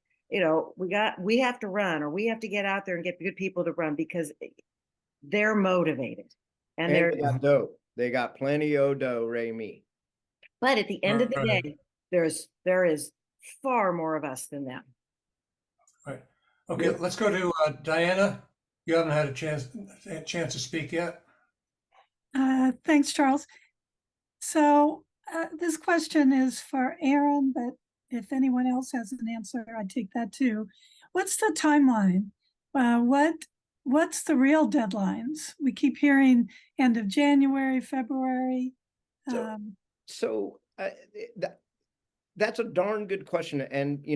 we have to run, or we have to get out there and get good people to run because they're motivated. And They got dough. They got plenty of dough, Ray. But at the end of the Right. day, there is far more of us than them. Right. Okay, let's go to Diana. You haven't had a chance to speak yet. Thanks, Charles. So this question is for Aaron, but if anyone else has an answer, I'd take that too. What's the timeline? What's the real deadlines? We keep hearing end of January, February. That's a darn good question. And,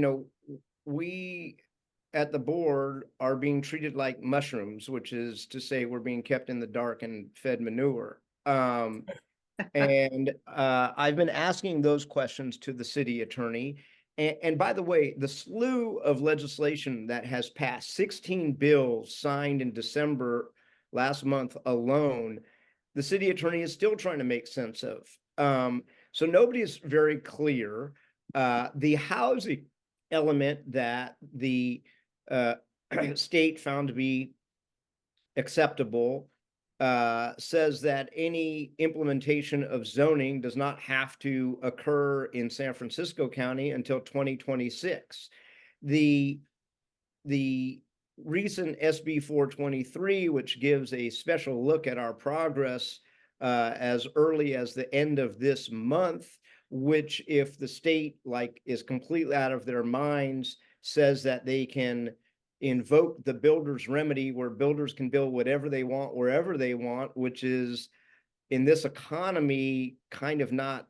we at the board are being treated like mushrooms, which is to say we're being kept in the dark and fed manure. And I've been asking those questions to the city attorney. And by the way, the slew of legislation that has passed, 16 bills signed in December last month alone, the city attorney is still trying to make sense of. So nobody is very clear. The housing element that the state found to be acceptable says that any implementation of zoning does not have to occur in San Francisco County until 2026. The recent SB 423, which gives a special look at our progress as early as the end of this month, which if the state is completely out of their minds, says that they can invoke the builder's remedy where builders can build whatever they want, wherever they want, which is in this economy kind of not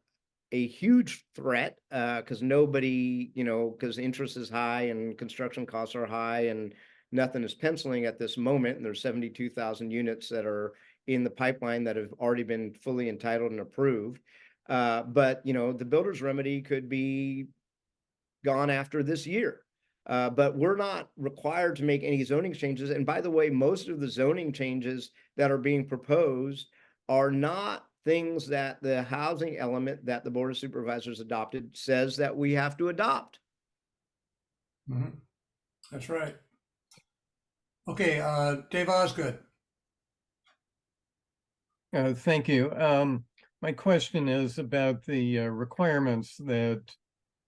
a huge threat because nobody, because interest is high and construction costs are high and nothing is penciling at this moment. And there's 72,000 units that are in the pipeline that have already been fully entitled and approved. But, the builder's remedy could be gone after this year. But we're not required to make any zoning changes. And by the way, most of the zoning changes that are being proposed are not things that the housing element that the Board of Supervisors adopted says that we have to adopt. Mm-hmm. That's right. Okay, Dave Osgood. Thank you. My question is about the requirements that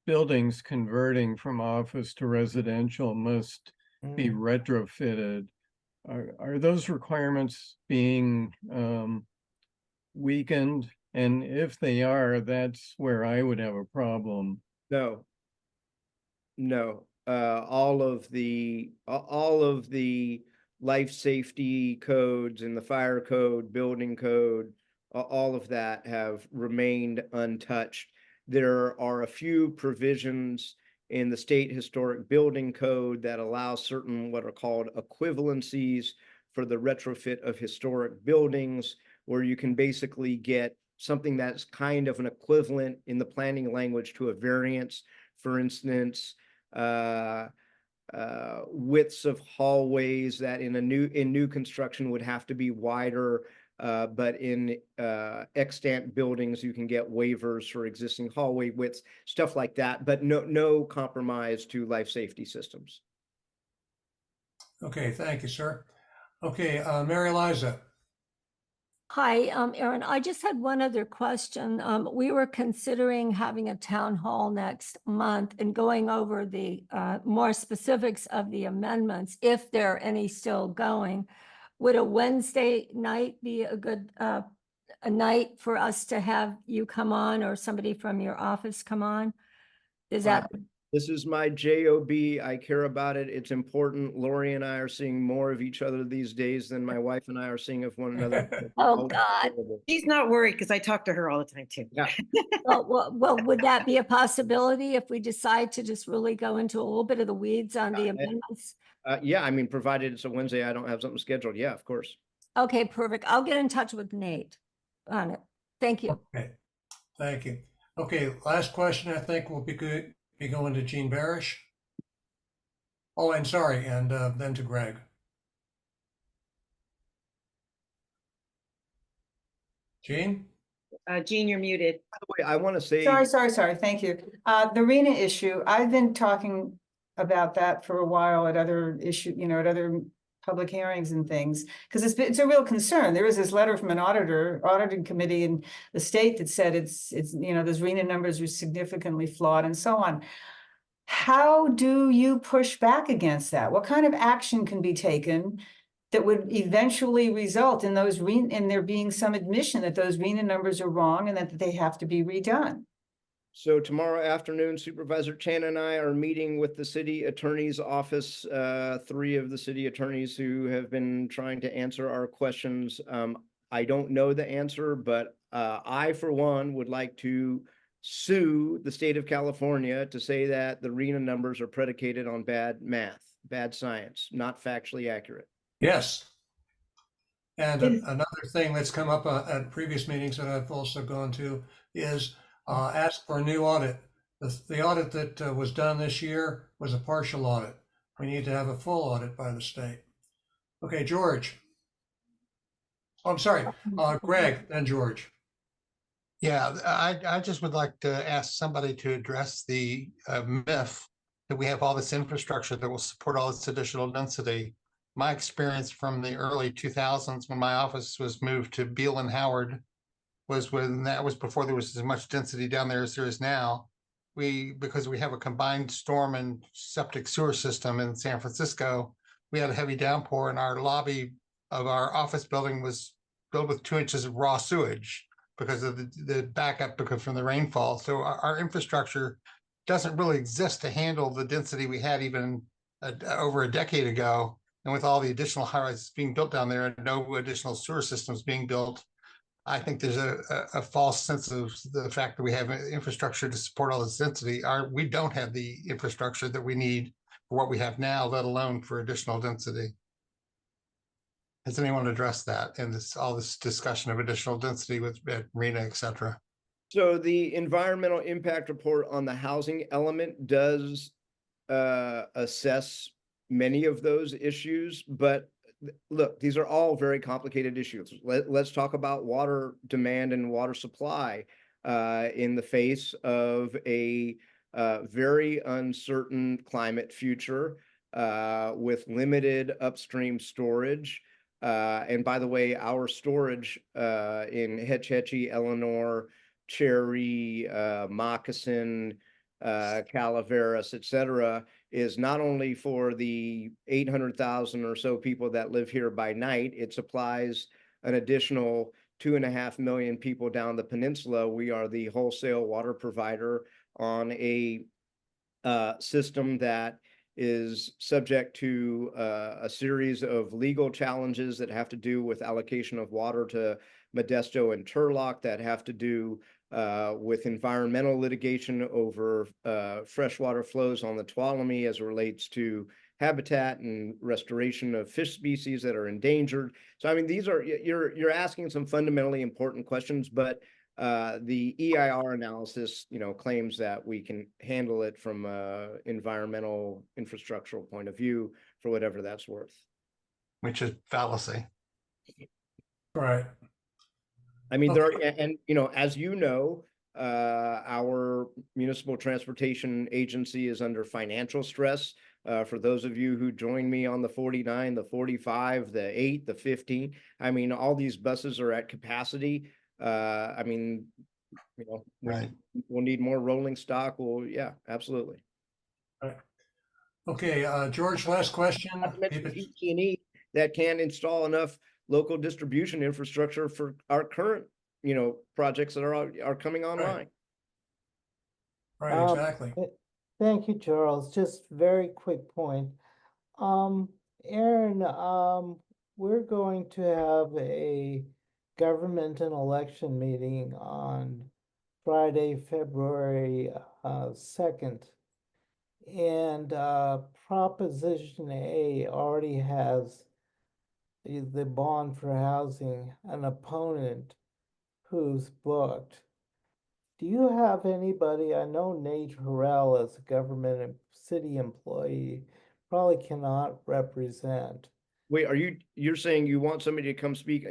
buildings converting from office to residential must be retrofitted. Are those requirements being weakened? And if they are, that's where I would have a problem. No. All of the life safety codes and the fire code, building code, all of that have remained untouched. There are a few provisions in the state historic building code that allow certain what are called equivalencies for the retrofit of historic buildings, where you can basically get something that's kind of an equivalent in the planning language to a variance. For instance, widths of hallways that in new construction would have to be wider. But in extant buildings, you can get waivers for existing hallway widths, stuff like that, but no compromise to life safety systems. Okay, thank you, sir. Okay, Mary Eliza. Hi, Erin, I just had one other question. We were considering having a town hall next month and going over the more specifics of the amendments, if there are any still going. Would a Wednesday night be a good a night for us to have you come on or somebody from your office come on? Is that This is my job. I care about it. It's important. Lori and I are seeing more of each other these days than my wife and I are seeing of one another. Oh, God. She's not worried because I talk to her all the time too. Yeah. Well, would that be a possibility if we decide to just really go into a little bit of the weeds on the amendments? Yeah, I mean, provided it's a Wednesday, I don't have something scheduled. Yeah, of course. Okay, perfect. I'll get in touch with Nate on it. Thank you. Okay, thank you. Okay, last question I think will be going to Jean Barish. Oh, and sorry, and then to Greg. Jean? Jean, you're muted. By the way, I want to say. Sorry. Thank you. The RENA issue, I've been talking about that for a while at other at other public hearings and things, because it's a real concern. There is this letter from an auditing committee in the state that said it's those RENA numbers are significantly flawed and so on. How do you push back against that? What kind of action can be taken that would eventually result in there being some admission that those RENA numbers are wrong and that they have to be redone? So tomorrow afternoon, Supervisor Chan and I are meeting with the city attorney's office, 3 of the city attorneys who have been trying to answer our questions. I don't know the answer, but I, for one, would like to sue the state of California to say that the RENA numbers are predicated on bad math, bad science, not factually accurate. Yes. And another thing that's come up at previous meetings that I've also gone to is ask for a new audit. The audit that was done this year was a partial audit. We need to have a full audit by the state. Okay, George. Oh, I'm sorry, Greg, then George. Yeah, I just would like to ask somebody to address the myth that we have all this infrastructure that will support all this additional density. My experience from the early 2000s when my office was moved to Beale and Howard was before there was as much density down there as there is now. Because we have a combined storm and septic sewer system in San Francisco, we had a heavy downpour and our lobby of our office building was filled with 2 inches of raw sewage because of the backup from the rainfall. So our infrastructure doesn't really exist to handle the density we had even over a decade ago. And with all the additional high-rises being built down there and no additional sewer systems being built, I think there's a false sense of the fact that we have infrastructure to support all this density. We don't have the infrastructure that we need for what we have now, let alone for additional density. Has anyone addressed that in all this discussion of additional density with RENA, et cetera? So the environmental impact report on the housing element does assess many of those issues, but look, these are all very complicated issues. Let's talk about water demand and water supply in the face of a very uncertain climate future with limited upstream storage. And by the way, our storage in Hetch Hetchy, Eleanor, Cherry, Moccasin, Calaveras, et cetera, is not only for the 800,000 or so people that live here by night, it supplies an additional 2.5 million people down the peninsula. We are the wholesale water provider on a system that is subject to a series of legal challenges that have to do with allocation of water to Modesto and Turlock, that have to do with environmental litigation over freshwater flows on the Tuolumne as it relates to habitat and restoration of fish species that are endangered. So I mean, these are you're asking some fundamentally important questions, but The EIR analysis, claims that we can handle it from a environmental infrastructural point of view for whatever that's worth. which is fallacy. Right. I mean, Okay. and as you know, our municipal transportation agency is under financial stress. For those of you who joined me on the 49, the 45, the 8, the 15, I mean, all these buses are at capacity. I mean, Right. we'll need more rolling stock. Well, yeah, absolutely. Right. Okay, George, last question. Not to mention Keep it- PG&E that can install enough local distribution infrastructure for our current, projects that are coming online. Right, exactly. Thank you, Charles. Just very quick point. Aaron, we're going to have a government and election meeting on Friday, February 2nd. And Proposition A already has the bond for housing an opponent who's booked. Do you have anybody? I know Nate Harrell as a government and city employee probably cannot represent. Wait, you're saying you want somebody to come speak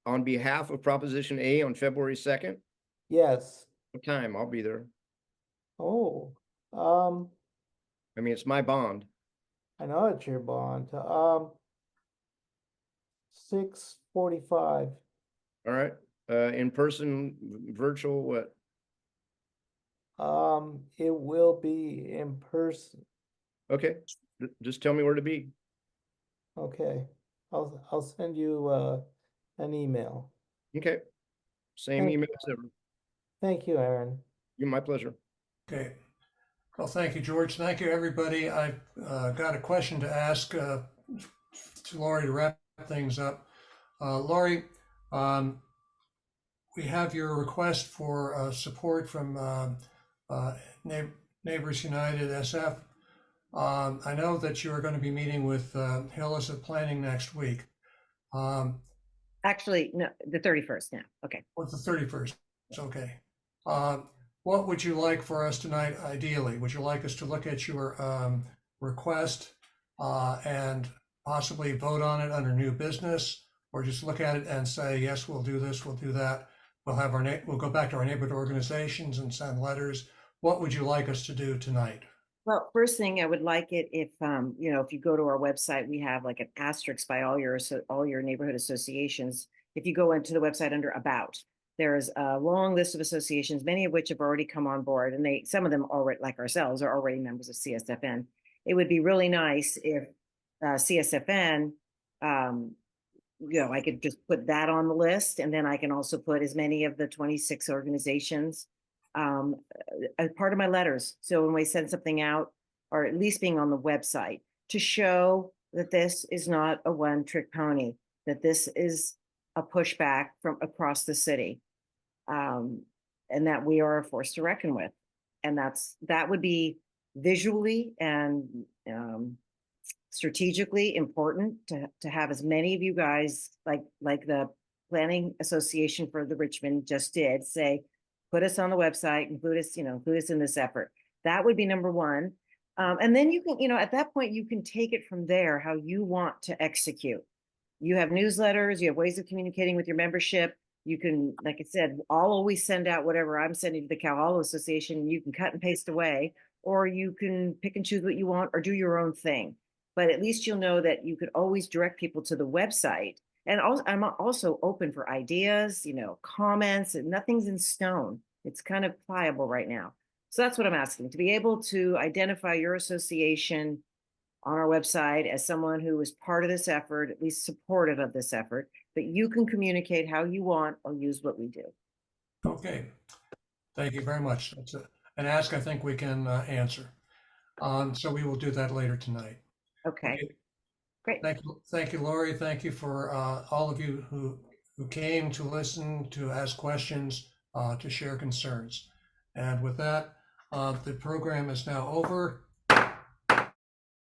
on behalf of Proposition A on February 2nd? Yes. What time? I'll be there. Oh, I mean, it's my bond. I know it's your bond. 6:45. All right. In person, virtual, what? It will be in person. Okay. Just tell me where to be. Okay. I'll send you an email. Okay. Same Thank email as ever. Thank you, Aaron. My pleasure. Okay. Well, thank you, George. Thank you, everybody. I've got a question to ask to Laurie to wrap things up. Laurie, we have your request for support from Neighbors United SF. I know that you are going to be meeting with Hillis at Planning next week. Actually, no, the 31st now. Okay. With the 31st. Okay. What would you like for us tonight, ideally? Would you like us to look at your request and possibly vote on it under new business, or just look at it and say, yes, we'll do this, we'll do that. We'll go back to our neighborhood organizations and send letters. What would you like us to do tonight? Well, first thing, I would like it if, if you go to our website, we have like an asterisk by all your neighborhood associations. If you go into the website under About, there's a long list of associations, many of which have already come on board, and some of them already, like ourselves, are already members of CSFN. It would be really nice if CSFN, I could just put that on the list, and then I can also put as many of the 26 organizations as part of my letters. So when we send something out, or at least being on the website, to show that this is not a one-trick pony, that this is a pushback from across the city, and that we are a force to reckon with. And that would be visually and strategically important to have as many of you guys, like the Planning Association for the Richmond just did, say, put us on the website, include us in this effort. That would be number one. And then you can, at that point, you can take it from there, how you want to execute. You have newsletters, you have ways of communicating with your membership. You can, like I said, I'll always send out whatever I'm sending to the Cal Hollow Association, and you can cut and paste away, or you can pick and choose what you want or do your own thing. But at least you'll know that you could always direct people to the website. And also, I'm also open for ideas, comments, and nothing's in stone. It's kind of pliable right now. So that's what I'm asking, to be able to identify your association on our website as someone who is part of this effort, at least supportive of this effort, that you can communicate how you want or use what we do. Okay. Thank you very much. That's an ask I think we can answer. So we will do that later tonight. Okay. Great. Thank you, Laurie. Thank you for all of you who came to listen, to ask questions, to share concerns. And with that, the program is now over.